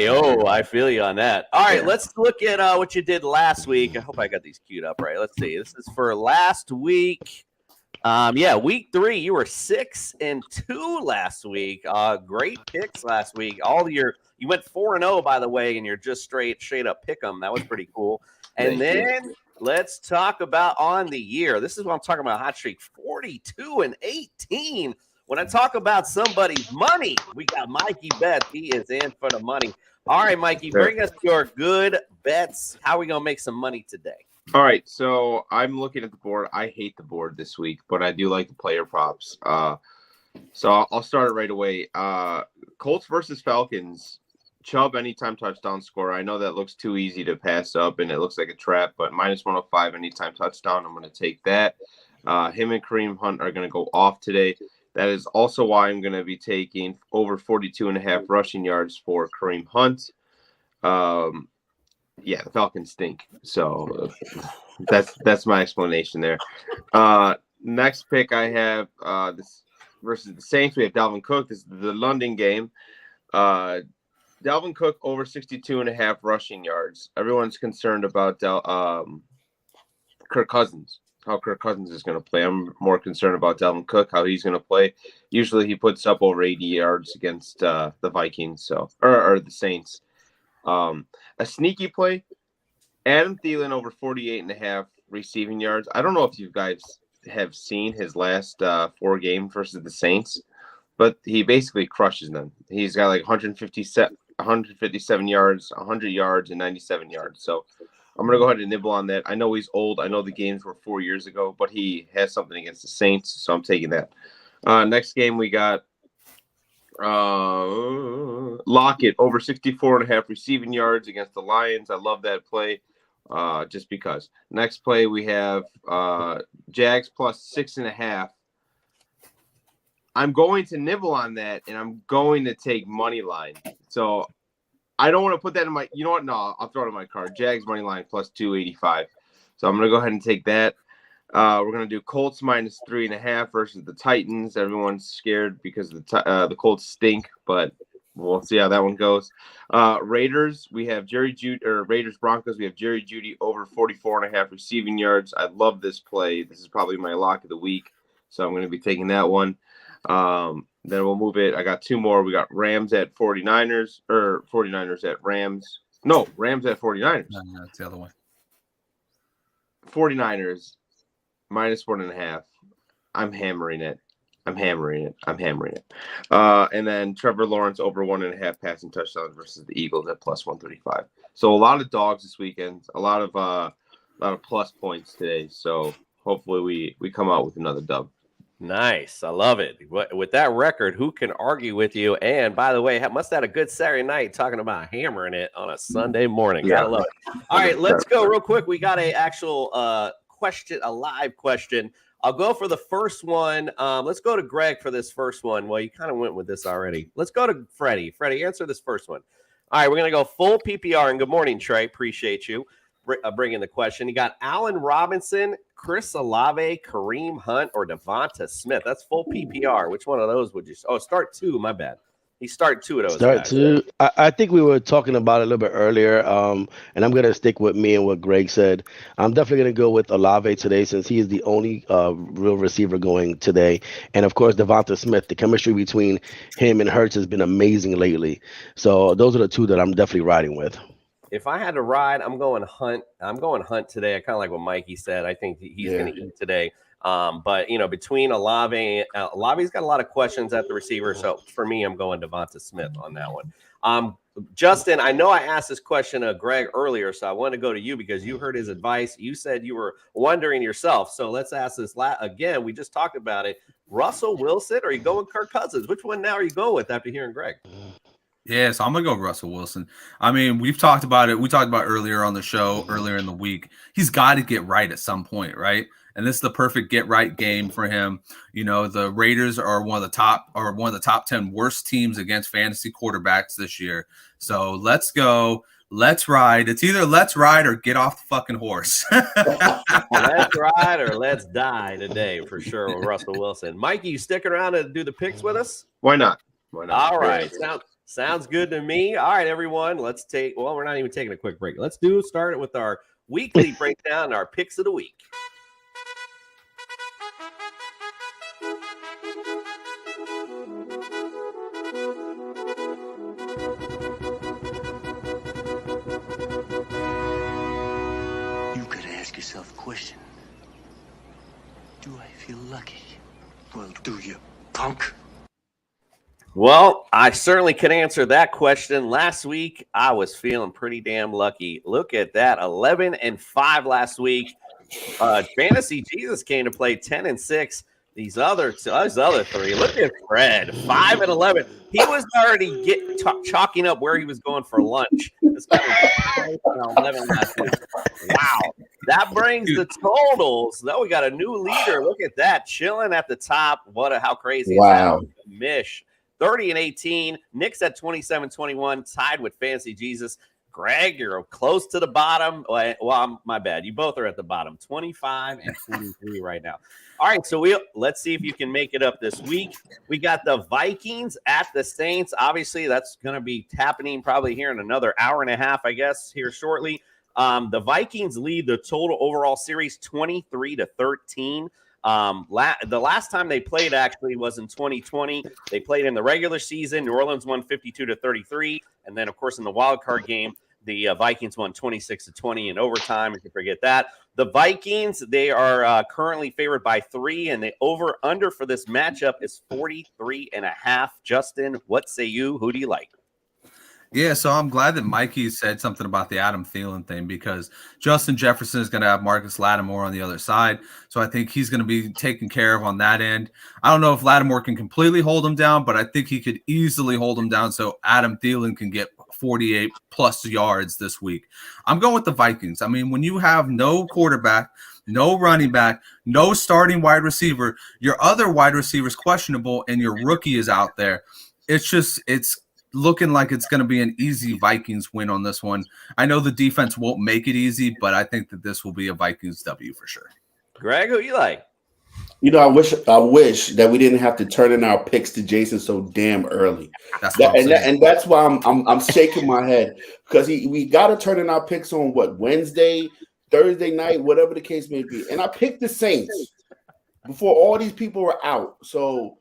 S1: I feel you on that. All right, let's look at what you did last week. I hope I got these queued up right. Let's see. This is for last week. Week 3. You were 6-2 last week. Great picks last week. You went 4-0 by the way, and you're just straight up pick 'em. That was pretty cool. And then let's talk about on the year. This is what I'm talking about. Hot streak 42-18. When I talk about somebody's money, we got Mikey Bets. He is in for the money. All right, Mikey, bring us your good bets. How are we going to make some money today?
S10: All right, so I'm looking at the board. I hate the board this week, but I do like the player props. So I'll start it right away. Colts versus Falcons. Chubb anytime touchdown score. I know that looks too easy to pass up, and it looks like a trap, but -105 anytime touchdown. I'm going to take that. Him and Kareem Hunt are going to go off today. That is also why I'm going to be taking over 42.5 rushing yards for Kareem Hunt. The Falcons stink. So that's my explanation there. Next pick I have this versus the Saints. We have Dalvin Cook. This is the London game. Dalvin Cook over 62.5 rushing yards. Everyone's concerned about Kirk Cousins. How Kirk Cousins is going to play. I'm more concerned about Dalvin Cook, how he's going to play. Usually he puts up over 80 yards against the Vikings, or the Saints. A sneaky play, Adam Thielen over 48.5 receiving yards. I don't know if you guys have seen his last 4 games versus the Saints, but he basically crushes them. He's got like 157 yards, 100 yards, and 97 yards. So I'm going to go ahead and nibble on that. I know he's old. I know the games were 4 years ago, but he has something against the Saints, so I'm taking that. Next game, we got Lockett over 64.5 receiving yards against the Lions. I love that play just because. Next play, we have Jags plus 6.5. I'm going to nibble on that, and I'm going to take money line. So I don't want to put that in my – you know what? No, I'll throw it in my card. Jags money line plus 285. So I'm going to go ahead and take that. We're going to do Colts minus 3.5 versus the Titans. Everyone's scared because the Colts stink, but we'll see how that one goes. Raiders, we have Raiders Broncos. We have Jerry Jeudy over 44.5 receiving yards. I love this play. This is probably my lock of the week, so I'm going to be taking that one. Then we'll move it. I got 2 more. We got Rams at 49ers, or 49ers at Rams. No, Rams at 49ers.
S4: No, it's the other way.
S10: 49ers minus 1.5. I'm hammering it. And then Trevor Lawrence over 1.5 passing touchdowns versus the Eagles at plus 135. So a lot of dogs this weekend. A lot of plus points today. So hopefully we come out with another dub.
S1: Nice. I love it. With that record, who can argue with you? And by the way, must have had a good Saturday night talking about hammering it on a Sunday morning.
S10: Yeah.
S1: Gotta love it. All right, let's go real quick. We got a actual question, a live question. I'll go for the first one. Let's go to Greg for this first one. Well, you kind of went with this already. Let's go to Freddie. Freddie, answer this first one. All right, we're going to go full PPR. And good morning, Trey. Appreciate you bringing the question. You got Allen Robinson, Chris Olave, Kareem Hunt, or Devonta Smith. That's full PPR. Which one of those would you – oh, start 2. My bad. He's starting 2 of those
S5: Start
S1: guys.
S5: to. I think we were talking about it a little bit earlier, and I'm going to stick with me and what Greg said. I'm definitely going to go with Olave today since he is the only real receiver going today. And, of course, Devonta Smith. The chemistry between him and Hurts has been amazing lately. So those are the 2 that I'm definitely riding with.
S1: If I had to ride, I'm going Hunt. I'm going Hunt today. I kind of like what Mikey said. I think he's going to eat today. But, between Olave, Olave's got a lot of questions at the receiver. So for me, I'm going Devonta Smith on that one. Justin, I know I asked this question to Greg earlier, so I want to go to you because you heard his advice. You said you were wondering yourself. So let's ask this again. We just talked about it. Russell Wilson, or are you going Kirk Cousins? Which one now are you going with after hearing Greg?
S4: Yeah, so I'm going to go Russell Wilson. I mean, we've talked about it. We talked about earlier on the show, earlier in the week. He's got to get right at some point, right? And this is the perfect get right game for him. The Raiders are one of the top 10 worst teams against fantasy quarterbacks this year. So let's go. Let's ride. It's either let's ride or get off the fucking horse.
S1: Let's ride or let's die today for sure with Russell Wilson. Mikey, you stick around and do the picks with us?
S10: Why not? Why not?
S1: All right. Sounds good to me. All right, everyone. We're not even taking a quick break. Let's start it with our weekly breakdown, our picks of the week.
S11: You could ask yourself a question. Do I feel lucky? Well, do you, punk?
S1: Well, I certainly can answer that question. Last week, I was feeling pretty damn lucky. Look at that, 11-5 last week. Fantasy Jesus came to play 10-6. These other 3. Look at Fred, 5-11. He was already chalking up where he was going for lunch. This guy was 11 last week. Wow, that brings the totals. Now we got a new leader. Look at that, chilling at the top. How crazy!
S3: Wow,
S1: is that? Mish. 30-18. Nick's at 27-21, tied with Fancy Jesus. Greg, you're close to the bottom. Well, my bad. You both are at the bottom, 25-23 right now. All right, so let's see if you can make it up this week. We got the Vikings at the Saints. Obviously, that's going to be happening probably here in another hour and a half, I guess, here shortly. The Vikings lead the total overall series 23-13. The last time they played actually was in 2020. They played in the regular season. New Orleans won 52-33, and then of course in the wild card game, the Vikings won 26-20 in overtime. If you forget that, the Vikings, they are currently favored by 3, and the over under for this matchup is 43.5. Justin, what say you? Who do you like?
S4: Yeah, so I'm glad that Mikey said something about the Adam Thielen thing because Justin Jefferson is going to have Marcus Lattimore on the other side. So I think he's going to be taken care of on that end. I don't know if Lattimore can completely hold him down, but I think he could easily hold him down so Adam Thielen can get 48 plus yards this week. I'm going with the Vikings. I mean, when you have no quarterback, no running back, no starting wide receiver, your other wide receiver is questionable, and your rookie is out there. It's looking like it's going to be an easy Vikings win on this one. I know the defense won't make it easy, but I think that this will be a Vikings W for sure.
S1: Greg, who you like?
S3: I wish that we didn't have to turn in our picks to Jason so damn early. And that's why I'm shaking my head because we got to turn in our picks on Wednesday, Thursday night, whatever the case may be. And I picked the Saints before all these people were out. So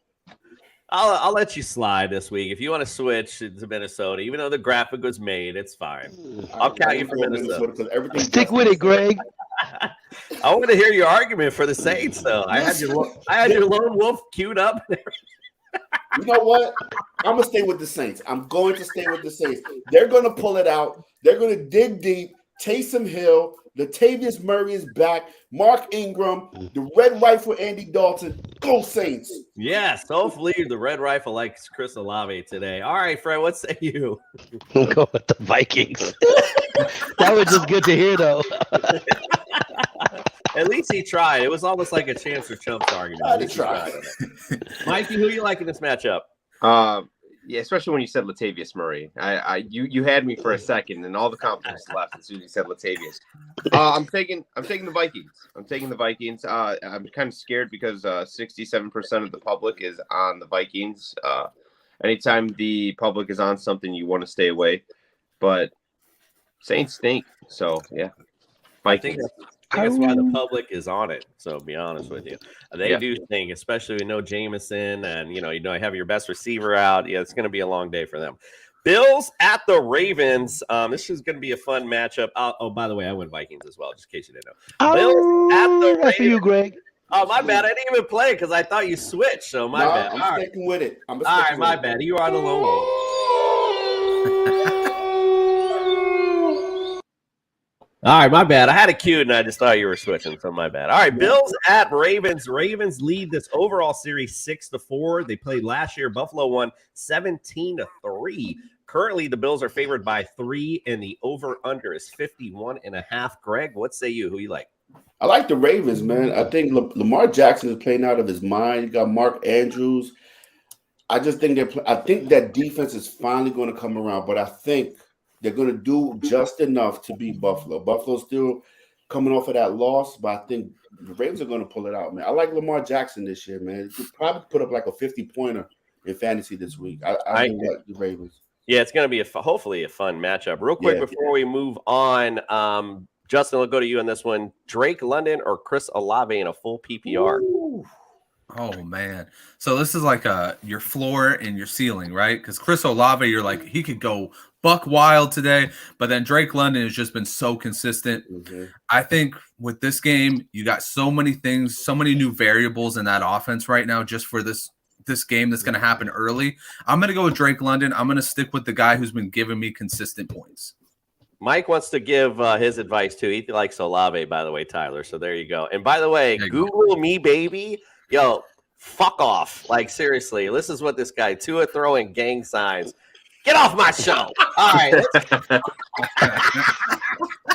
S1: I'll let you slide this week. If you want to switch to Minnesota, even though the graphic was made, it's fine. I'll count you for Minnesota.
S5: Stick with it, Greg.
S1: I want to hear your argument for the Saints, though. I had your lone wolf queued up.
S3: You know what? I'm going to stay with the Saints. I'm going to stay with the Saints. They're going to pull it out. They're going to dig deep. Taysom Hill, Latavius Murray is back. Mark Ingram, the Red Rifle Andy Dalton. Go Saints.
S1: Yes, hopefully the Red Rifle likes Chris Olave today. All right, Fred, what say you?
S5: I'm going with the Vikings. That was just good to hear, though.
S1: At least he tried. It was almost like a chance for Chump's argument.
S3: I tried.
S1: Mikey, who you like in this matchup?
S10: Yeah, especially when you said Latavius Murray. You had me for a second, and all the confidence left as soon as you said Latavius. I'm taking the Vikings. I'm kind of scared because 67% of the public is on the Vikings anytime the public is on something, you want to stay away. But Saints stink. So, yeah.
S1: I think that's why the public is on it. So, to be honest with you, they do think, especially with no Jameson and, you know, have your best receiver out. Yeah, it's going to be a long day for them. Bills at the Ravens. This is going to be a fun matchup. Oh, by the way, I went Vikings as well, just in case you didn't know. Bills at the Ravens.
S5: For you, Greg.
S1: Oh, my bad. I didn't even play because I thought you switched. So, my bad.
S3: I'm sticking with it.
S1: All right, my bad. You are on the lone wolf. All right, my bad. I had it queued and I just thought you were switching, so my bad. All right, Bills at Ravens. Ravens lead this overall series 6-4. They played last year. Buffalo won 17-3. Currently, the Bills are favored by 3, and the over/under is 51.5. Greg, what say you? Who you like?
S3: I like the Ravens, man. I think Lamar Jackson is playing out of his mind. You got Mark Andrews. I just think I think that defense is finally going to come around, but I think they're going to do just enough to beat Buffalo. Buffalo's still coming off of that loss, but I think the Ravens are going to pull it out, man. I like Lamar Jackson this year, man. He could probably put up like a 50-pointer in fantasy this week. I like the Ravens.
S1: Yeah, it's going to be hopefully a fun matchup. Real quick before we move on, Justin, we'll go to you on this one. Drake London or Chris Olave in a full PPR?
S4: Ooh. Oh, man. So this is like your floor and your ceiling, right? Because Chris Olave, you're like, he could go buck wild today, but then Drake London has just been so consistent. Mm-hmm. I think with this game, you got so many things, so many new variables in that offense right now just for this game that's going to happen early. I'm going to go with Drake London. I'm going to stick with the guy who's been giving me consistent points.
S1: Mike wants to give his advice too. He likes Olave, by the way, Tyler. So there you go. And by the way, Google me, baby. Yo, fuck off. Like, seriously, this is what this guy, Tua throwing gang signs. Get off my show. All right.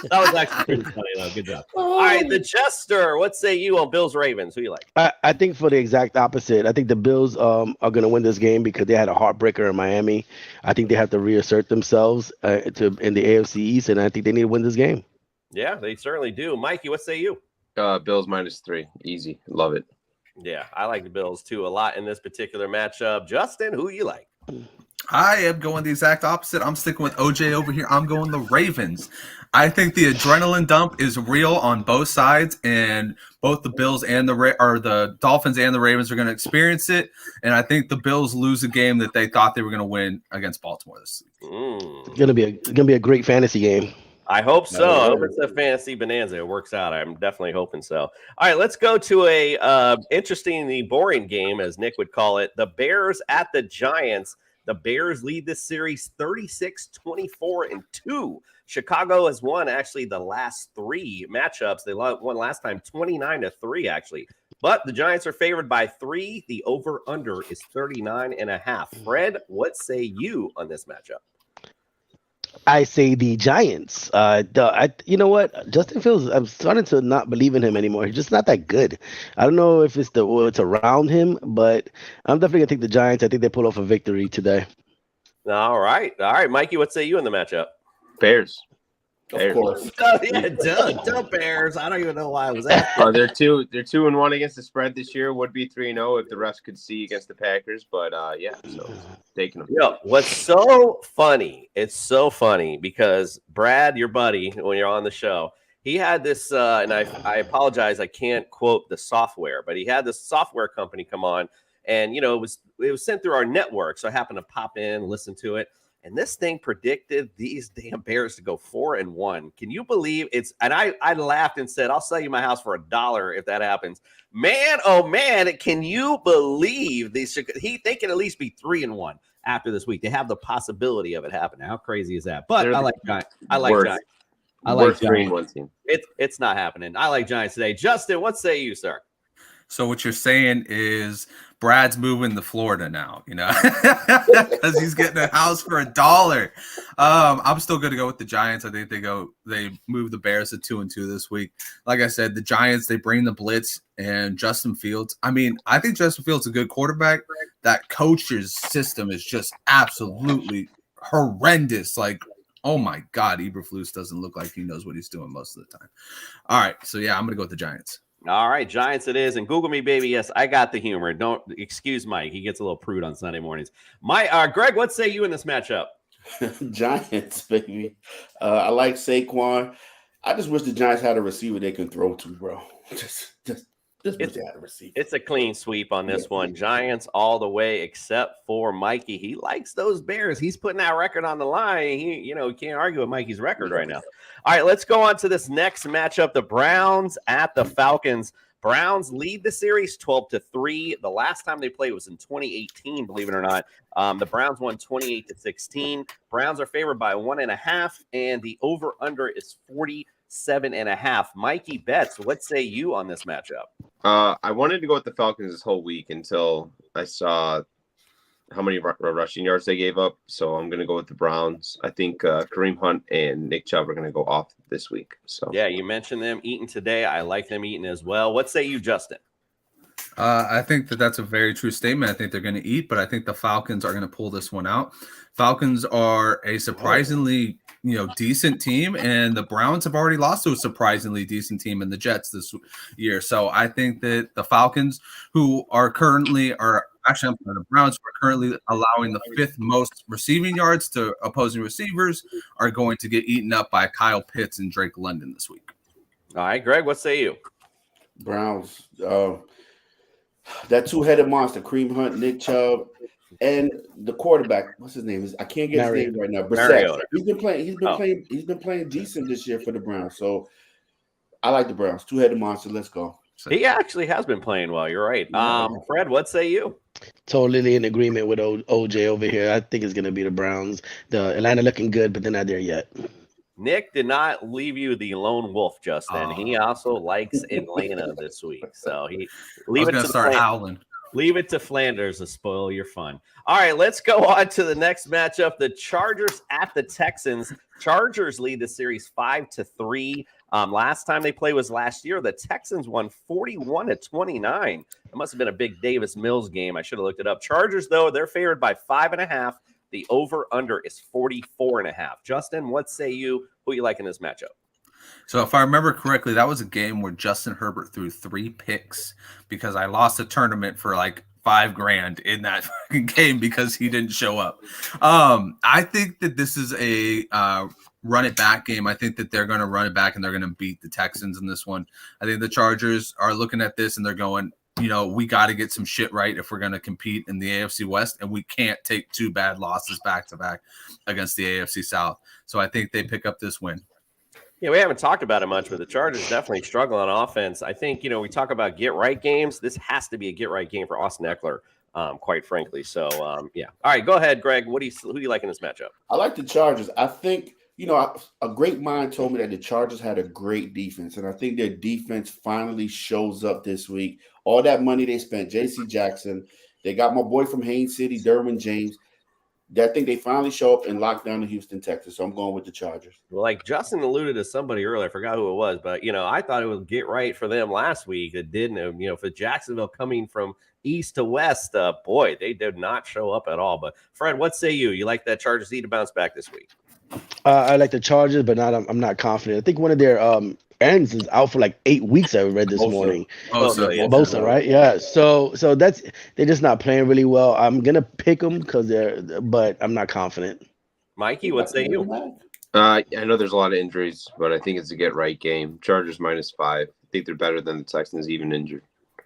S1: That was actually pretty funny, though. Good job. All right, the Jester. What say you on Bills Ravens? Who you like?
S5: I think for the exact opposite. I think the Bills are going to win this game because they had a heartbreaker in Miami. I think they have to reassert themselves in the AFC East, and I think they need to win this game.
S1: Yeah, they certainly do. Mikey, what say you?
S10: Bills -3. Easy. Love it.
S1: Yeah, I like the Bills, too, a lot in this particular matchup. Justin, who you like?
S4: I am going the exact opposite. I'm sticking with OJ over here. I'm going the Ravens. I think the adrenaline dump is real on both sides, and both the Bills and the Dolphins and the Ravens are going to experience it. And I think the Bills lose a game that they thought they were going to win against Baltimore this week.
S5: It's gonna be a great fantasy game.
S1: I hope so. I hope it's a fantasy bonanza. It works out. I'm definitely hoping so. All right, let's go to a interestingly boring game, as Nick would call it. The Bears at the Giants. The Bears lead this series 36-24-2. Chicago has won actually the last 3 matchups. They won last time 29-3 actually. But the Giants are favored by 3. The over/under is 39.5. Fred, what say you on this matchup?
S5: I say the Giants. You know what? Justin Fields, I'm starting to not believe in him anymore. He's just not that good. I don't know if it's it's around him, but I'm definitely going to take the Giants. I think they pull off a victory today.
S1: All right, Mikey, what say you in the matchup?
S10: Bears.
S3: Of course.
S1: Duh, Bears. I don't even know why I was at.
S10: They're 2-1 against the spread this year. Would be 3-0 if the refs could see against the Packers. But so taking them.
S1: Yo, what's so funny? It's so funny because Brad, your buddy, when you're on the show, he had this, and I apologize, I can't quote the software, but he had this software company come on, and it was sent through our network, so I happened to pop in, listen to it. And this thing predicted these damn Bears to go 4-1. Can you believe it's? And I laughed and said, "I'll sell you my house for $1 if that happens." Man, oh man, can you believe these? They can at least be 3-1 after this week. They have the possibility of it happening. How crazy is that? But I like Giants. I like Giants. I like Giants. It's not happening. I like Giants today. Justin, what say you, sir?
S4: So what you're saying is Brad's moving to Florida now, because he's getting a house for $1. I'm still going to go with the Giants. I think they move the Bears to 2-2 this week. Like I said, the Giants, they bring the blitz and Justin Fields. I mean, I think Justin Fields is a good quarterback. That coach's system is just absolutely horrendous. Like, oh my God, Eberflus doesn't look like he knows what he's doing most of the time. All right. So yeah, I'm going to go with the Giants.
S1: All right, Giants it is. And Google me, baby. Yes, I got the humor. Don't excuse Mike. He gets a little prude on Sunday mornings. Greg, what say you in this matchup?
S3: Giants, baby. I like Saquon. I just wish the Giants had a receiver they can throw to, bro. Just wish they had a receiver.
S1: It's a clean sweep on this one. Giants all the way, except for Mikey. He likes those Bears. He's putting that record on the line. He can't argue with Mikey's record right now. All right, let's go on to this next matchup. The Browns at the Falcons. Browns lead the series 12-3. The last time they played was in 2018, believe it or not. The Browns won 28-16. Browns are favored by 1.5, and the over-under is 47.5. Mikey Bets, what say you on this matchup?
S10: I wanted to go with the Falcons this whole week until I saw how many rushing yards they gave up. So I'm going to go with the Browns. I think Kareem Hunt and Nick Chubb are going to go off this week. So
S1: yeah, you mentioned them eating today. I like them eating as well. What say you, Justin?
S4: I think that's a very true statement. I think they're going to eat, but I think the Falcons are going to pull this one out. Falcons are a surprisingly, decent team, and the Browns have already lost to a surprisingly decent team in the Jets this year. So I think that the Falcons, the Browns are currently allowing the 5th most receiving yards to opposing receivers, are going to get eaten up by Kyle Pitts and Drake London this week.
S1: All right, Greg, what say you?
S3: Browns. That two-headed monster, Kareem Hunt, Nick Chubb, and the quarterback. What's his name? I can't get his name right now. Brissett. He's been playing decent this year for the Browns. So I like the Browns. Two-headed monster. Let's go.
S1: He actually has been playing well. You're right. Fred, what say you?
S5: Totally in agreement with OJ over here. I think it's going to be the Browns. The Atlanta looking good, but they're not there yet.
S1: Nick did not leave you the lone wolf, Justin. He also likes Atlanta this week. So leave it to Flanders to spoil your fun. All right, let's go on to the next matchup. The Chargers at the Texans. Chargers lead the series 5-3. Last time they played was last year. The Texans won 41-29. It must have been a big Davis Mills game. I should have looked it up. Chargers, though, they're favored by 5.5. The over-under is 44.5. Justin, what say you? Who you like in this matchup?
S4: So if I remember correctly, that was a game where Justin Herbert threw 3 picks because I lost a tournament for like $5,000 in that fucking game because he didn't show up. I think that this is a run it back game. I think that they're going to run it back and they're going to beat the Texans in this one. I think the Chargers are looking at this and they're going, we got to get some shit right if we're going to compete in the AFC West, and we can't take 2 bad losses back-to-back against the AFC South. So I think they pick up this win.
S1: Yeah, we haven't talked about it much, but the Chargers definitely struggle on offense. I think, we talk about get-right games. This has to be a get-right game for Austin Eckler, quite frankly. So, yeah. All right, go ahead, Greg. Who do you like in this matchup?
S3: I like the Chargers. I think, a great mind told me that the Chargers had a great defense, and I think their defense finally shows up this week. All that money they spent, J.C. Jackson, they got my boy from Haines City, Derwin James. I think they finally show up and lock down in Houston, Texas. So I'm going with the Chargers.
S1: Well, like Justin alluded to somebody earlier, I forgot who it was, but I thought it would get right for them last week. It didn't. For Jacksonville coming from east to west, boy, they did not show up at all. But Fred, what say you? You like that Chargers to bounce back this week?
S5: I like the Chargers, but I'm not confident. I think one of their ends is out for like 8 weeks. I read this morning. Bosa, right? Yeah. So that's they're just not playing really well. I'm gonna pick them but I'm not confident.
S1: Mikey, what say you?
S10: I know there's a lot of injuries, but I think it's a get right game. Chargers -5. I think they're better than the Texans, even injured.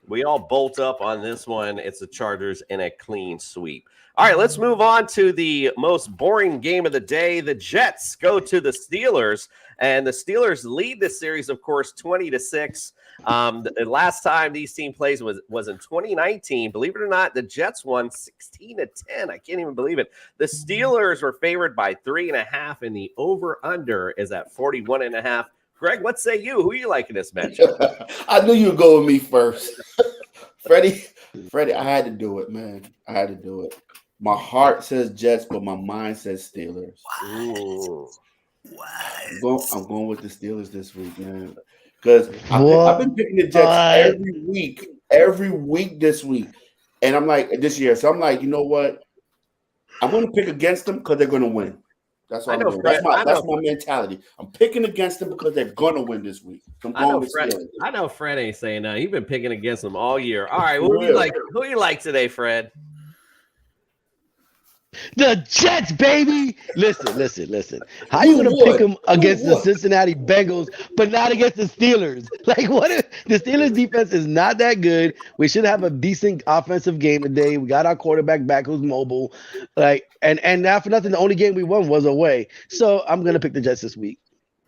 S1: We all bolt up on this one. It's the Chargers in a clean sweep. All right, let's move on to the most boring game of the day. The Jets go to the Steelers, and the Steelers lead this series, of course, 20-6. The last time these team plays was in 2019. Believe it or not, the Jets won 16-10. I can't even believe it. The Steelers were favored by 3.5, and the over-under is at 41.5. Greg, what say you? Who you like in this matchup?
S3: I knew you would go with me first. Freddie, I had to do it, man. I had to do it. My heart says Jets, but my mind says Steelers.
S4: What?
S3: I'm going with the Steelers this week, man. Because I've been picking the Jets every week this week. And I'm like, this year. So I'm like, you know what? I'm going to pick against them because they're going to win. That's all I'm doing. That's my mentality. I'm picking against them because they're gonna win this week. I'm going with Steelers.
S12: I know Fred ain't saying that. You've been picking against them all year. All right, who you like today, Fred?
S5: The Jets, baby. Listen. How you gonna pick them against the Cincinnati Bengals, but not against the Steelers? Like, what? The Steelers defense is not that good. We should have a decent offensive game today. We got our quarterback back who's mobile. Like, and not for nothing, the only game we won was away. So I'm gonna pick the Jets this week.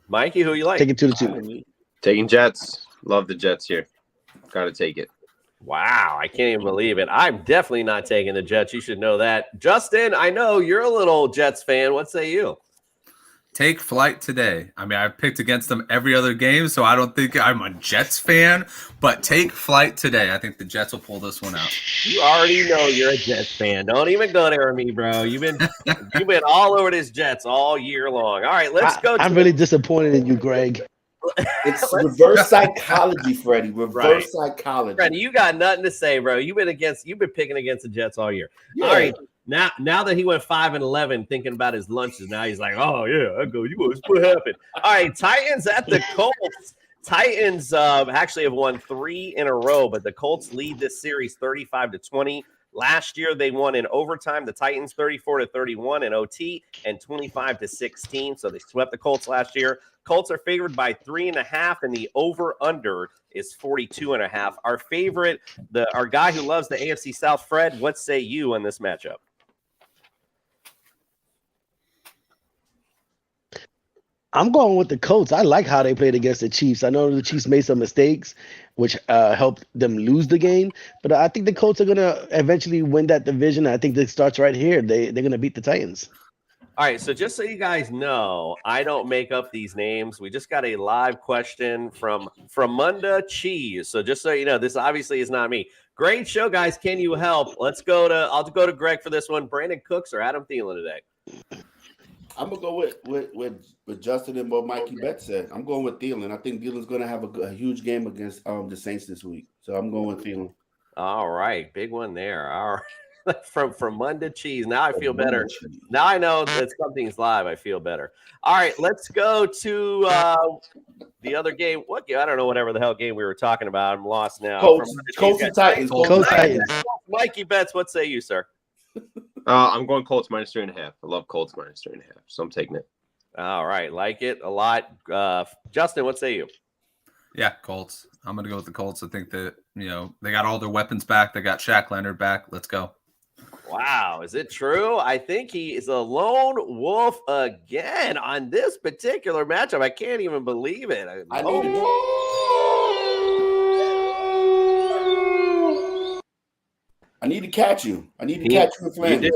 S12: Mikey, who you like?
S5: Take it 2-2.
S10: Taking Jets. Love the Jets here. Got to take it.
S12: Wow, I can't even believe it. I'm definitely not taking the Jets. You should know that. Justin, I know you're a little Jets fan. What say you?
S4: Take flight today. I mean, I've picked against them every other game, so I don't think I'm a Jets fan, but take flight today. I think the Jets will pull this one out.
S12: You already know you're a Jets fan. Don't even go there with me, bro. You've been all over this Jets all year long. All right, let's go.
S5: I'm really disappointed in you, Greg.
S3: It's reverse psychology, Freddie. Reverse psychology.
S12: Freddie, you got nothing to say, bro. You've been picking against the Jets all year. Yeah. All right. Now that he went 5-11 thinking about his lunches, now he's like, oh yeah, I go, what happened? All right, Titans at the Colts. Titans actually have won 3 in a row, but the Colts lead this series 35-20. Last year, they won in overtime. The Titans 34-31 in OT and 25-16. So they swept the Colts last year. Colts are favored by 3.5, and the over/under is 42.5. Our favorite, our guy who loves the AFC South, Fred. What say you on this matchup?
S5: I'm going with the Colts. I like how they played against the Chiefs. I know the Chiefs made some mistakes, which helped them lose the game. But I think the Colts are going to eventually win that division. I think it starts right here. They're going to beat the Titans.
S12: All right, so just so you guys know, I don't make up these names. We just got a live question from Munda Cheese. So just so you know, this obviously is not me. Great show, guys. Can you help? I'll go to Greg for this one. Brandon Cooks or Adam Thielen today?
S3: I'm gonna go with Justin and what Mikey Bets said. I'm going with Thielen. I think Thielen's gonna have a huge game against the Saints this week. So I'm going with Thielen.
S12: All right, big one there. All right. From Munda Cheese. Now I feel better. Now I know that something's live. I feel better. All right, let's go to the other game. What game? I don't know whatever the hell game we were talking about. I'm lost now.
S3: Colts and Titans.
S12: Mikey Bets, what say you, sir?
S10: I'm going Colts -3.5. I love Colts -3.5, so I'm taking it.
S12: All right, like it a lot. Justin, what say you?
S4: Yeah, Colts. I'm going to go with the Colts. I think that, they got all their weapons back. They got Shaq Leonard back. Let's go.
S12: Wow, is it true? I think he is a lone wolf again on this particular matchup. I can't even believe it.
S3: I need to catch you. I need to catch you in Flanders.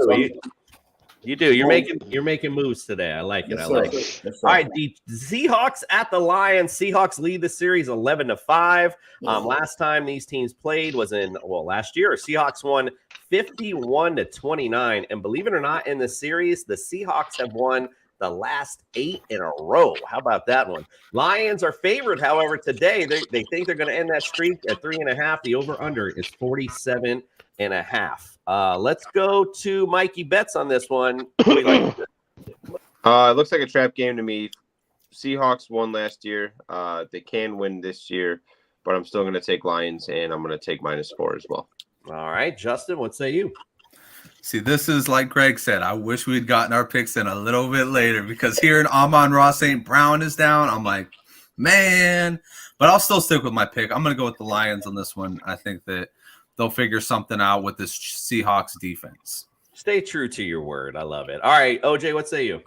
S12: You do. You're making moves today. I like it.
S3: Yes,
S12: I like it. All right, the Seahawks at the Lions. Seahawks lead the series 11-5. Last time these teams played was last year. Seahawks won 51-29, and believe it or not, in the series, the Seahawks have won the last 8 in a row. How about that one? Lions are favored, however, today. They think they're going to end that streak at 3.5. The over/under is 47.5. Let's go to Mikey Bets on this one.
S10: It looks like a trap game to me. Seahawks won last year. They can win this year, but I'm still going to take Lions, and I'm going to take -4 as well.
S12: All right, Justin, what say you?
S4: See, this is like Greg said. I wish we'd gotten our picks in a little bit later because hearing Amon-Ra St. Brown is down, I'm like, man. But I'll still stick with my pick. I'm going to go with the Lions on this one. I think that they'll figure something out with this Seahawks defense.
S12: Stay true to your word. I love it. All right, OJ, what say you?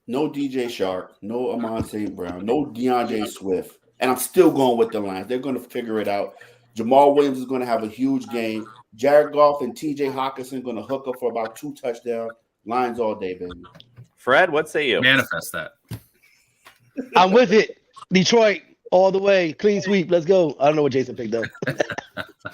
S3: No DJ Shark, no Amon St. Brown, no DeAndre Swift. And I'm still going with the Lions. They're going to figure it out. Jamal Williams is going to have a huge game. Jared Goff and TJ Hawkinson going to hook up for about 2 touchdowns. Lions all day, baby.
S12: Fred, what say you?
S4: Manifest that.
S5: I'm with it. Detroit all the way. Clean sweep. Let's go. I don't know what Jason picked up.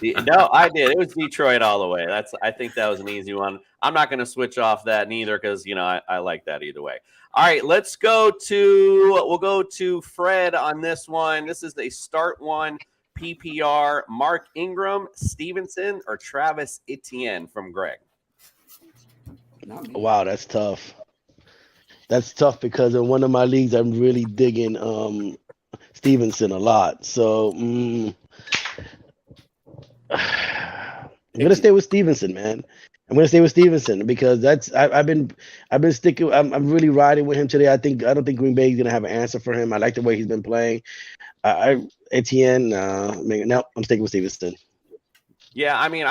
S12: No, I did. It was Detroit all the way. I think that was an easy one. I'm not going to switch off that neither because, I like that either way. All right, we'll go to Fred on this one. This is a start one. PPR, Mark Ingram, Stevenson, or Travis Etienne from Greg?
S5: Wow, that's tough. That's tough because in one of my leagues, I'm really digging Stevenson a lot. So I'm gonna stay with Stevenson, man. I'm gonna stay with Stevenson because I've been sticking. I'm really riding with him today. I don't think Green Bay is gonna have an answer for him. I like the way he's been playing. Etienne, no, I'm sticking with Stevenson.
S1: Yeah, I mean,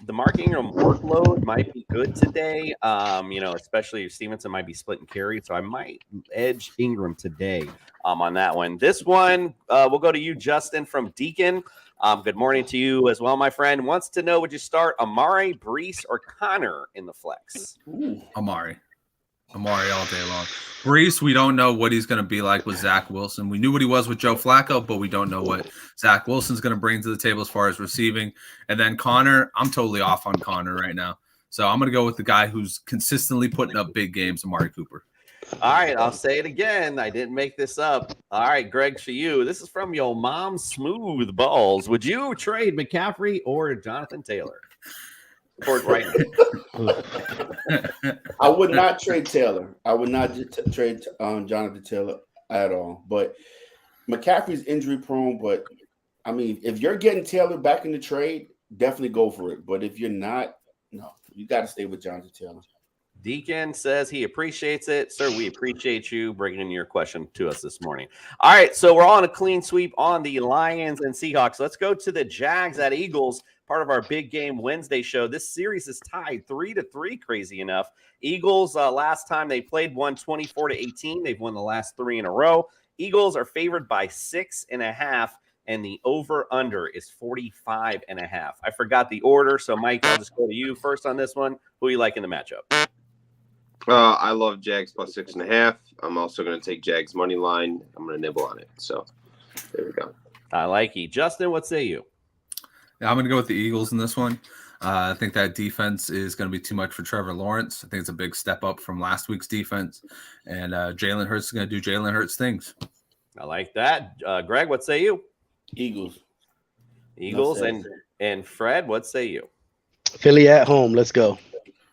S1: the Mark Ingram workload might be good today. Especially if Stevenson might be splitting carry, so I might edge Ingram today. On that one. This one, we'll go to you, Justin from Deacon. Good morning to you as well, my friend. Wants to know, would you start Amari, Brees, or Connor in the flex?
S4: Ooh. Amari all day long. Brees, we don't know what he's going to be like with Zach Wilson. We knew what he was with Joe Flacco, but we don't know what Zach Wilson's going to bring to the table as far as receiving. And then Connor, I'm totally off on Connor right now. So I'm going to go with the guy who's consistently putting up big games, Amari Cooper.
S1: All right, I'll say it again. I didn't make this up. All right, Greg, for you. This is from your mom, Smooth Balls. Would you trade McCaffrey or Jonathan Taylor? Right
S3: now. I would not trade Taylor. I would not trade Jonathan Taylor at all. But McCaffrey's injury prone. But I mean, if you're getting Taylor back in the trade, definitely go for it. But if you're not, no, you got to stay with Jonathan Taylor.
S1: Deacon says he appreciates it. Sir, we appreciate you bringing your question to us this morning. All right, so we're on a clean sweep on the Lions and Seahawks. Let's go to the Jags at Eagles, part of our Big Game Wednesday show. This series is tied 3-3, crazy enough. Eagles, last time they played, won 24-18. They've won the last 3 in a row. Eagles are favored by 6.5. And the over-under is 45.5. I forgot the order, so Mike, I'll just go to you first on this one. Who you like in the matchup?
S10: I love Jags plus 6.5. I'm also going to take Jags money line. I'm going to nibble on it. So there we go.
S1: I like it. Justin, what say you?
S4: Yeah, I'm going to go with the Eagles in this one. I think that defense is going to be too much for Trevor Lawrence. I think it's a big step up from last week's defense. And Jalen Hurts is going to do Jalen Hurts things.
S1: I like that. Greg, what say you?
S3: Eagles.
S1: And Fred, what say you?
S5: Philly at home. Let's go.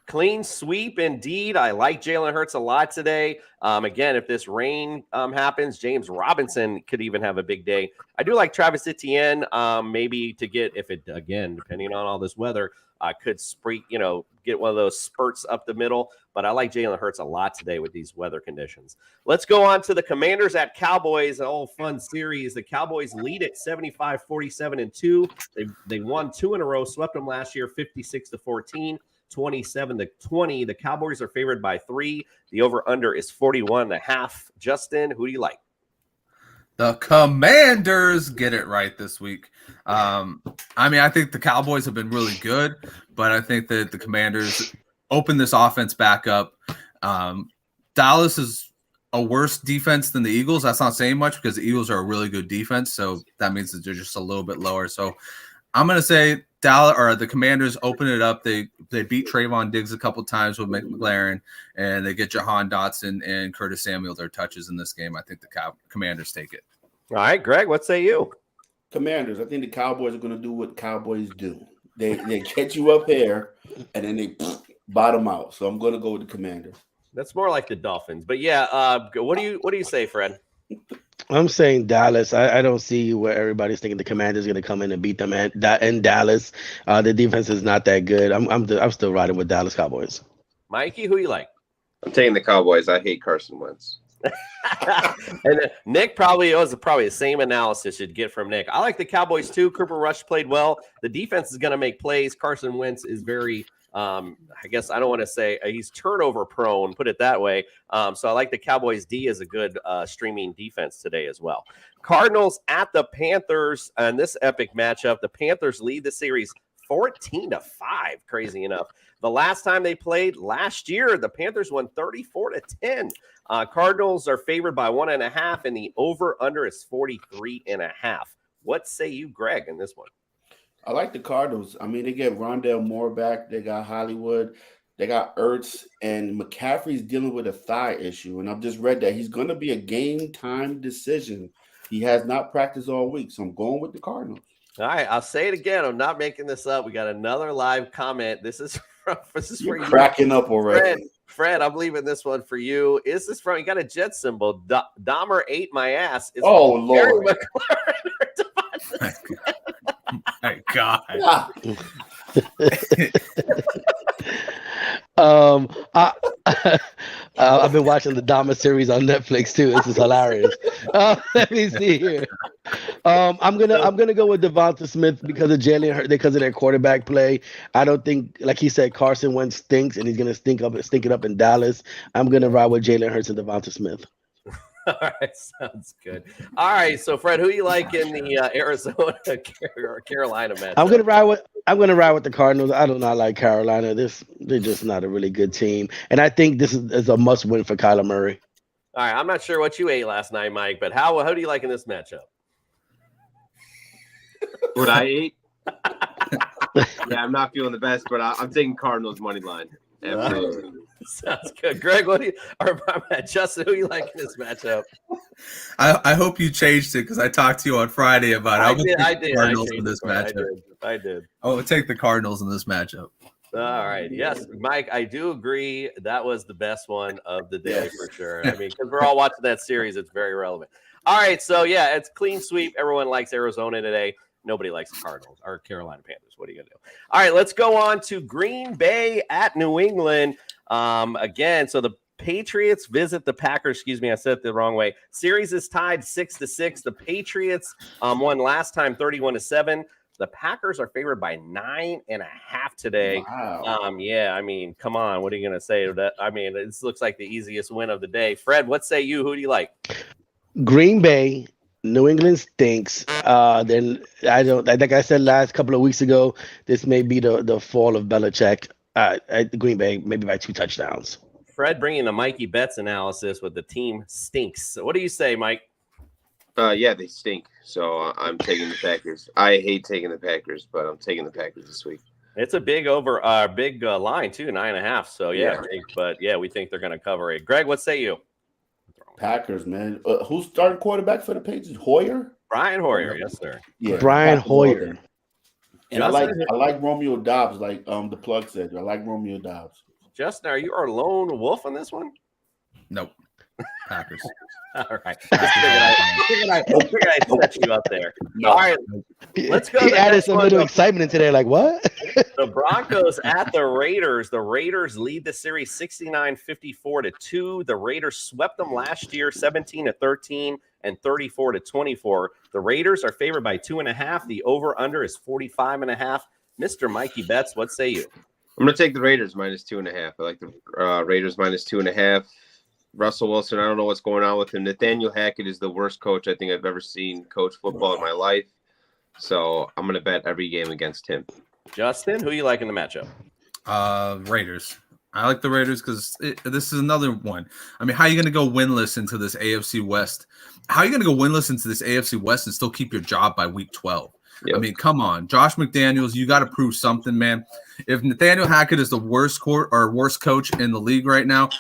S1: Clean sweep indeed. I like Jalen Hurts a lot today. Again, if this rain happens, James Robinson could even have a big day. I do like Travis Etienne, maybe to get, if it, again, depending on all this weather, could get one of those spurts up the middle. But I like Jalen Hurts a lot today with these weather conditions. Let's go on to the Commanders at Cowboys, an all fun series. The Cowboys lead at 75-47-2. They won 2 in a row, swept them last year 56-14. 27-20. The Cowboys are favored by 3. The over-under is 41.5. Justin, who do you like?
S4: The Commanders get it right this week. I think the Cowboys have been really good, but I think that the Commanders open this offense back up. Dallas is a worse defense than the Eagles. That's not saying much because the Eagles are a really good defense, so that means that they're just a little bit lower. So I'm going to say Dallas or the Commanders open it up. They beat Trayvon Diggs a couple times with McLaren, and they get Jahan Dotson and Curtis Samuel their touches in this game. I think the Commanders take it.
S1: All right, Greg, what say you?
S3: Commanders. I think the Cowboys are going to do what Cowboys do. They catch you up here, and then they bottom out. So I'm going to go with the Commanders.
S1: That's more like the Dolphins. But yeah, what do you say, Fred?
S5: I'm saying Dallas. I don't see where everybody's thinking the Commanders going to come in and beat them in Dallas. The defense is not that good. I'm still riding with Dallas Cowboys.
S1: Mikey, who you like?
S10: I'm taking the Cowboys. I hate Carson Wentz.
S1: And Nick probably the same analysis you'd get from Nick. I like the Cowboys too. Cooper Rush played well. The defense is going to make plays. Carson Wentz is very I guess I don't want to say he's turnover prone, put it that way. So I like the Cowboys D as a good streaming defense today as well. Cardinals at the Panthers in this epic matchup. The Panthers lead the series 14-5, crazy enough. The last time they played last year, the Panthers won 34-10. Cardinals are favored by 1.5, and the over-under is 43.5. What say you, Greg, in this one?
S3: I like the Cardinals. I mean, they get Rondale Moore back. They got Hollywood. They got Ertz. And McCaffrey's dealing with a thigh issue. And I've just read that he's going to be a game-time decision. He has not practiced all week, so I'm going with the Cardinals.
S1: All right, I'll say it again. I'm not making this up. We got another live comment. This is
S3: You're cracking up already.
S12: Fred, I'm leaving this one for you. Is this from? You got a jet symbol. Dahmer ate my ass. Is
S3: Oh, Lord.
S4: My God.
S5: I've been watching the Dahmer series on Netflix too. This is hilarious. Let me see here. I'm gonna go with Devonta Smith because of Jalen Hurts, because of their quarterback play. I don't think, like he said, Carson Wentz stinks, and he's gonna stink it up in Dallas. I'm gonna ride with Jalen Hurts and Devonta Smith.
S12: All right, sounds good. All right, so Fred, who you like in the Arizona Carolina match?
S5: I'm gonna ride with the Cardinals. I do not like Carolina. They're just not a really good team, and I think this is a must win for Kyler Murray.
S12: All right, I'm not sure what you ate last night, Mike, but how do you like in this matchup?
S10: What I ate? Yeah, I'm not feeling the best, but I'm taking Cardinals money line. Absolutely.
S12: Sounds good. Greg, Justin, who you like in this matchup?
S4: I hope you changed it because I talked to you on Friday about
S12: I did.
S4: Cardinals in this matchup.
S12: I did.
S4: I would take the Cardinals in this matchup.
S12: All right. Yes, Mike, I do agree. That was the best one of the day for sure. I mean, because we're all watching that series, it's very relevant. All right. So, yeah, it's clean sweep. Everyone likes Arizona today. Nobody likes the Cardinals or Carolina Panthers. What are you going to do? All right, let's go on to Green Bay at New England. Again, so the Patriots visit the Packers. Excuse me, I said it the wrong way. Series is tied 6-6. The Patriots won last time 31-7. The Packers are favored by 9.5 today.
S3: Wow.
S12: Yeah, I mean, come on. What are you going to say to that? I mean, this looks like the easiest win of the day. Fred, what say you? Who do you like?
S5: Green Bay. New England stinks. Then I don't, like I said last couple of weeks ago, this may be the fall of Belichick. Green Bay maybe by 2 touchdowns.
S12: Fred bringing the Mikey Bets analysis with the team stinks. So what do you say, Mike?
S10: Yeah, they stink. So I'm taking the Packers. I hate taking the Packers, but I'm taking the Packers this week.
S12: It's a big line too, 9.5. So yeah. But yeah, we think they're going to cover it. Greg, what say you?
S3: Packers, man. Who's starting quarterback for the Patriots? Hoyer?
S12: Brian Hoyer, yes, sir.
S3: Yeah,
S5: Brian Hoyer.
S3: And I like Romeo Dobbs, like the plug said. I like Romeo Dobbs.
S12: Justin, are you our lone wolf on this one?
S4: Nope. Packers.
S12: All right. I figured I'd set you up there.
S3: No.
S12: All right. Let's go.
S5: He added some little excitement into there, like what?
S12: The Broncos at the Raiders. The Raiders lead the series 69-54-2. The Raiders swept them last year 17-13 and 34-24. The Raiders are favored by 2.5. The over-under is 45.5. Mr. Mikey Bets, what say you?
S10: I'm going to take the Raiders minus 2.5. I like the Raiders minus 2.5. Russell Wilson, I don't know what's going on with him. Nathaniel Hackett is the worst coach I think I've ever seen coach football in my life. So I'm going to bet every game against him.
S12: Justin, who you like in the matchup?
S4: Raiders. I like the Raiders because this is another one. I mean, how are you going to go winless into this AFC West? How are you going to go winless into this AFC West and still keep your job by week 12? Yep. I mean, come on. Josh McDaniels, you got to prove something, man. If Nathaniel Hackett is the worst coach in the league right now,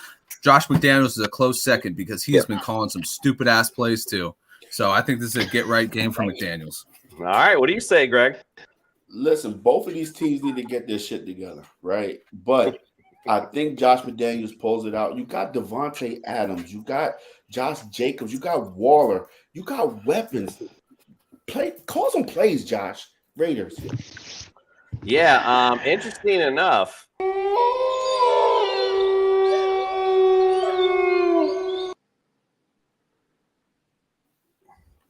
S4: Josh McDaniels is a close second because he's been calling some stupid-ass plays too. So I think this is a get-right game for McDaniels.
S12: All right. What do you say, Greg?
S3: Listen, both of these teams need to get their shit together, right? But I think Josh McDaniels pulls it out. You got Devontae Adams. You got Josh Jacobs. You got Waller. You got weapons. Call some plays, Josh. Raiders.
S12: Yeah, interesting enough.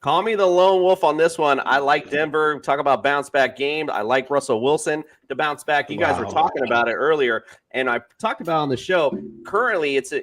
S12: Call me the lone wolf on this one. I like Denver. Talk about bounce back game. I like Russell Wilson to bounce back. You guys were talking about it earlier, and I talked about on the show. Currently, it's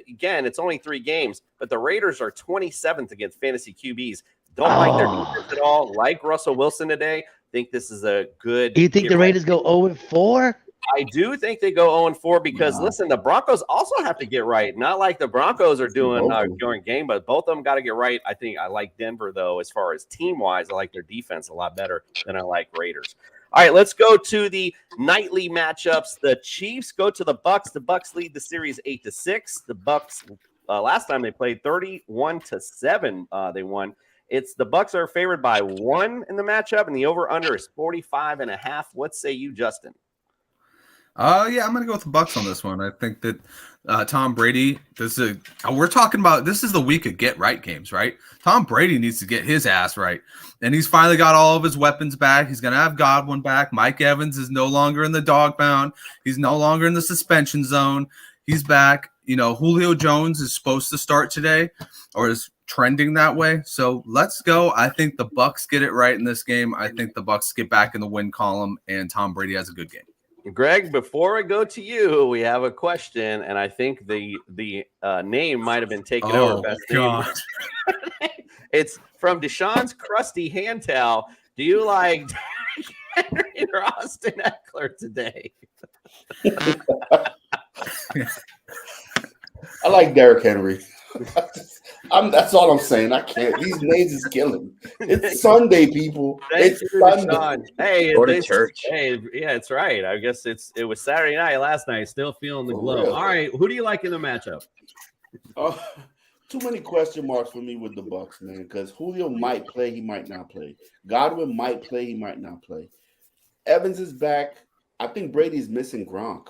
S12: only 3 games, but the Raiders are 27th against fantasy QBs. Don't like their defense at all. Like Russell Wilson today. Think this is a good.
S5: Do you think the Raiders go 0-4?
S12: I do think they go 0-4 because, listen, the Broncos also have to get right. Not like the Broncos are doing during game, but both of them got to get right. I think I like Denver, though, as far as team-wise. I like their defense a lot better than I like Raiders. All right, let's go to the nightly matchups. The Chiefs go to the Bucs. The Bucs lead the series 8-6. The Bucs, last time they played 31-7, they won. It's the Bucs are favored by 1 in the matchup, and the over-under is 45.5. What say you, Justin?
S4: Yeah, I'm going to go with the Bucs on this one. I think that Tom Brady. We're talking about this is the week of get right games, right? Tom Brady needs to get his ass right. And he's finally got all of his weapons back. He's going to have Godwin back. Mike Evans is no longer in the dog pound. He's no longer in the suspension zone. He's back. Julio Jones is supposed to start today or is trending that way. So let's go. I think the Bucs get it right in this game. I think the Bucs get back in the win column and Tom Brady has a good game.
S1: Greg, before I go to you, we have a question, and I think the name might have been taken over. Best name. It's from Deshaun's Crusty Hand Towel. Do you like Henry or Austin Eckler today?
S3: I like Derrick Henry. That's all I'm saying. I can't. These names is killing me. It's Sunday, people. It's Sunday.
S1: Hey,
S10: go to church.
S1: Hey, yeah, it's right. I guess it was Saturday night last night. Still feeling the glow. Real. All right, who do you like in the matchup?
S3: Too many question marks for me with the Bucs, man. Because Julio might play, he might not play. Godwin might play, he might not play. Evans is back. I think Brady's missing Gronk.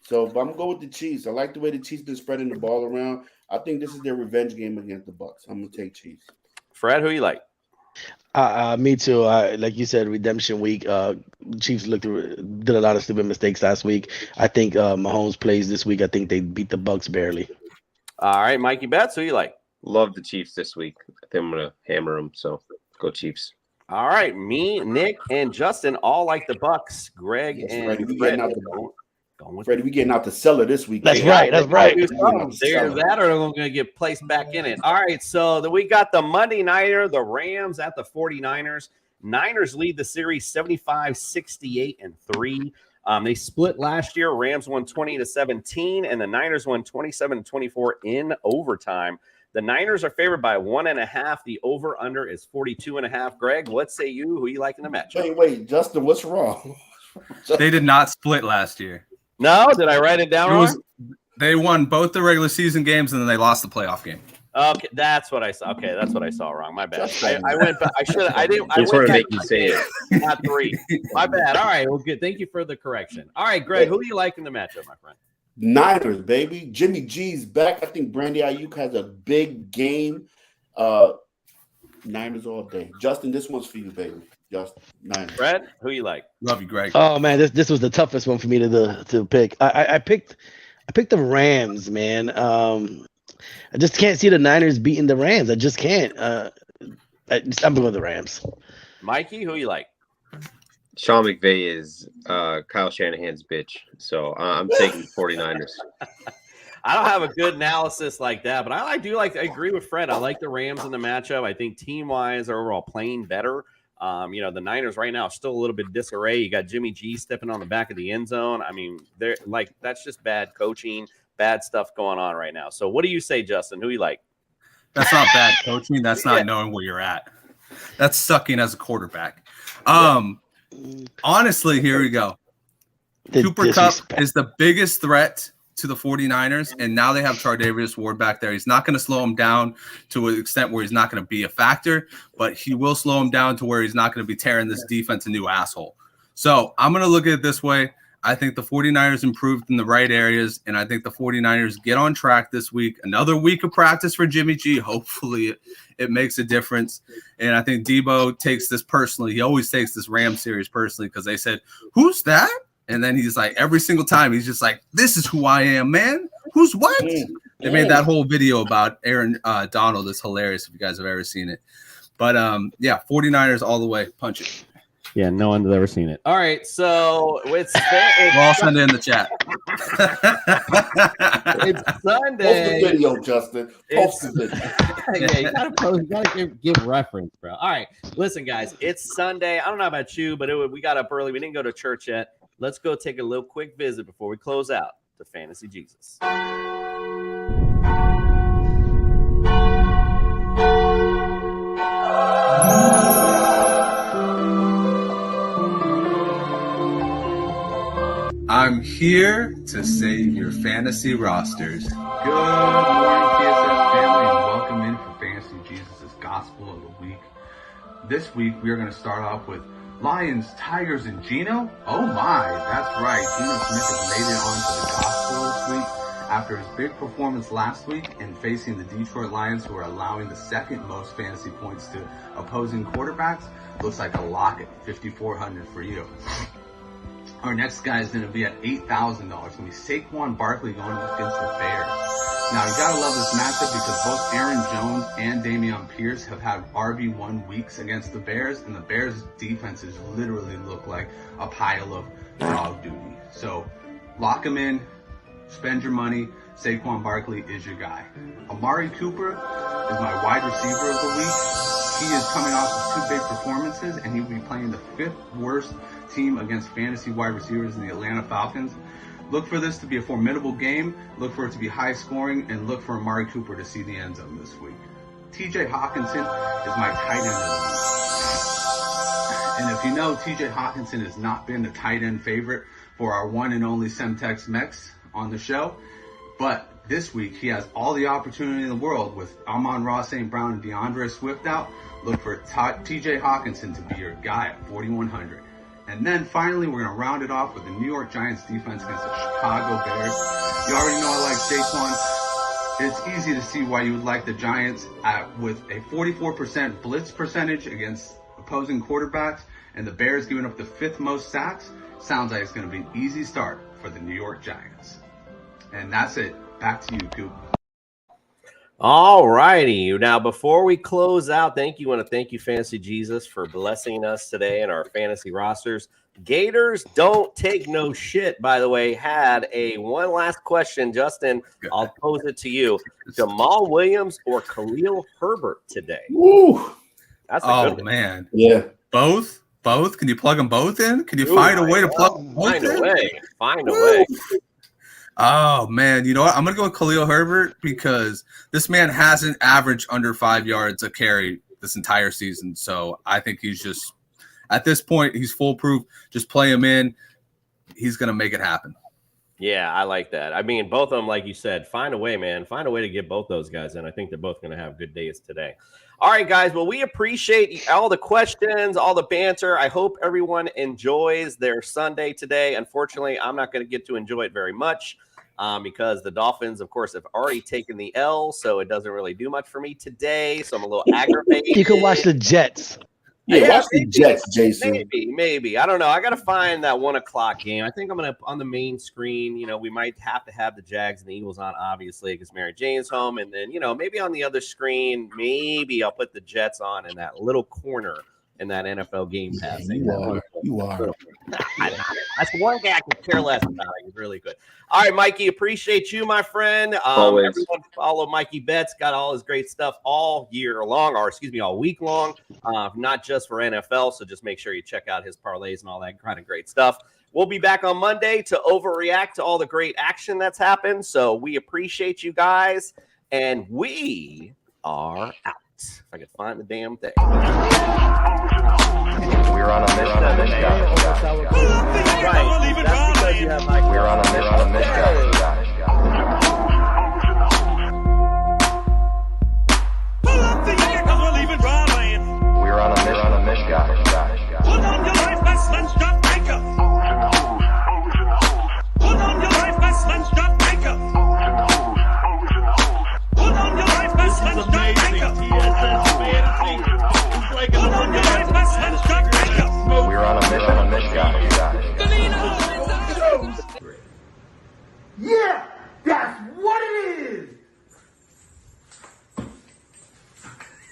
S3: So, but I'm going to go with the Chiefs. I like the way the Chiefs been spreading the ball around. I think this is their revenge game against the Bucs. I'm going to take Chiefs.
S1: Fred, who you like?
S5: Me too. Like you said, redemption week. Chiefs did a lot of stupid mistakes last week. I think Mahomes plays this week. I think they beat the Bucs barely.
S1: All right, Mikey Bets, who you like?
S10: Love the Chiefs this week. I think I'm going to hammer them, so go Chiefs.
S1: All right, me, Nick, and Justin all like the Bucs. Greg and Fred.
S3: Freddie, we getting out the cellar this week.
S5: That's right. That's right.
S1: There's that, or we're going to get placed back in it. All right, so we got the Monday Nighter, the Rams at the 49ers. Niners lead the series 75-68-3. They split last year. Rams won 20-17, and the Niners won 27-24 in overtime. The Niners are favored by 1.5. The over/under is 42.5. Greg, what say you? Who you like in the match?
S3: Wait, Justin, what's wrong?
S4: They did not split last year.
S1: No, did I write it down wrong?
S4: They won both the regular season games, and then they lost the playoff game.
S1: Okay, that's what I saw. Okay, that's what I saw wrong. My bad. I went back. I should. I didn't. I
S10: just want to make you say it.
S1: Not 3. My bad. All right. Well, good. Thank you for the correction. All right, Greg. Who do you like in the matchup, my friend?
S3: Niners, baby. Jimmy G's back. I think Brandy Ayuk has a big game. Niners all day. Justin, this one's for you, baby. Justin, Niners.
S1: Fred, who you like?
S4: Love you, Greg.
S5: Oh man, this was the toughest one for me to pick. I picked the Rams, man. I just can't see the Niners beating the Rams. I just can't. I'm going with the Rams.
S1: Mikey, who you like?
S10: Sean McVay is Kyle Shanahan's bitch, so I'm taking 49ers.
S1: I don't have a good analysis like that, but I agree with Fred. I like the Rams in the matchup. I think team-wise, they're overall playing better. The Niners right now are still a little bit disarray. You got Jimmy G stepping on the back of the end zone. I mean, they're like that's just bad coaching, bad stuff going on right now. So what do you say, Justin? Who you like?
S4: That's not bad coaching. That's not knowing where you're at. That's sucking as a quarterback. Honestly, here we go. Cooper Kupp is the biggest threat to the 49ers, and now they have Chardavius Ward back there. He's not going to slow him down to an extent where he's not going to be a factor, but he will slow him down to where he's not going to be tearing this defense a new asshole. So I'm going to look at it this way. I think the 49ers improved in the right areas, and I think the 49ers get on track this week. Another week of practice for Jimmy G. Hopefully it makes a difference. And I think Debo takes this personally. He always takes this Rams series personally because they said, who's that? And then he's like, every single time, he's just like, this is who I am, man. Who's what? They made that whole video about Aaron Donald. It's hilarious if you guys have ever seen it. But, 49ers all the way. Punch it.
S9: Yeah, no one's ever seen it.
S1: All right, so it's
S4: we'll all send it in the chat.
S1: It's Sunday.
S3: Post the video, Justin. Post the video.
S1: Yeah, you gotta post. You gotta give reference, bro. All right, listen, guys. It's Sunday. I don't know about you, but we got up early. We didn't go to church yet. Let's go take a little quick visit before we close out to Fantasy Jesus.
S4: I'm here to save your fantasy rosters. Good morning, KSF family, and welcome in for Fantasy Jesus' Gospel of the Week. This week, we are going to start off with Lions, Tigers, and Geno. Oh my, that's right. Geno Smith has made it onto the Gospel this week.
S13: After his big performance last week and facing the Detroit Lions, who are allowing the second most fantasy points to opposing quarterbacks, looks like a lock at $5,400 for you. Our next guy is going to be at $8,000. It's going to be Saquon Barkley going against the Bears. Now, you got to love this matchup because both Aaron Jones and Dameon Pierce have had RB1 weeks against the Bears, and the Bears' defenses literally look like a pile of dog duty. So, lock him in, spend your money. Saquon Barkley is your guy. Amari Cooper is my wide receiver of the week. He is coming off of 2 big performances, and he will be playing the 5th worst team against fantasy wide receivers in the Atlanta Falcons. Look for this to be a formidable game. Look for it to be high scoring, and look for Amari Cooper to see the end zone this week. TJ Hawkinson is my tight end of the week. And if you know, TJ Hawkinson has not been the tight end favorite for our one and only Semtex Mex on the show. But this week, he has all the opportunity in the world with Amon-Ra St. Brown and DeAndre Swift out. Look for TJ Hawkinson to be your guy at $4,100. And then finally, we're going to round it off with the New York Giants defense against the Chicago Bears. You already know I like Saquon. It's easy to see why you would like the Giants with a 44% blitz percentage against opposing quarterbacks, and the Bears giving up the 5th most sacks. Sounds like it's going to be an easy start for the New York Giants. And that's it. Back to you, Coop.
S12: All righty. Now, before we close out, want to thank you, Fantasy Jesus, for blessing us today in our fantasy rosters. Gators don't take no shit, by the way, had one last question. Justin, I'll pose it to you. Jamal Williams or Khalil Herbert today?
S3: Woo!
S12: That's a good one.
S4: Man.
S3: Yeah.
S4: Both? Can you plug them both in? Can you find a way to plug them both in?
S12: Find a way.
S4: Oh, man. You know what? I'm going to go with Khalil Herbert because this man hasn't averaged under 5 yards a carry this entire season. So I think he's just, at this point, he's foolproof. Just play him in. He's going to make it happen.
S12: Yeah, I like that. I mean, both of them, like you said, find a way, man. Find a way to get both those guys in. I think they're both going to have good days today. All right, guys. Well, we appreciate all the questions, all the banter. I hope everyone enjoys their Sunday today. Unfortunately, I'm not going to get to enjoy it very much because the Dolphins, of course, have already taken the L, so it doesn't really do much for me today. So I'm a little aggravated.
S5: You can watch the Jets.
S3: Yeah, watch the Jets, Jason.
S12: Maybe. I don't know. I got to find that 1 o'clock game. I think I'm going to, on the main screen, we might have to have the Jags and the Eagles on, obviously, because Mary Jane's home. And then, maybe on the other screen, maybe I'll put the Jets on in that little corner in that NFL Game Pass.
S3: You are.
S12: That's one guy I could care less about. He's really good. All right, Mikey, appreciate you, my friend.
S10: Always.
S12: Everyone follow Mikey Bets. Got all his great stuff all year long, all week long, not just for NFL. So just make sure you check out his parlays and all that kind of great stuff. We'll be back on Monday to overreact to all the great action that's happened. So we appreciate you guys, and we are out. If I could find the damn thing.
S14: We're on a mission.
S12: Right. That's because you have Mike.
S14: We're on a mission. We're on a mission.
S2: Put on your life vest, let's stop breaker. Put on your life vest, let's stop breaker. Put on your life vest, let's stop breaker. Put on your life vest, let's stop breaker.
S14: We're on a mission.
S2: Yeah.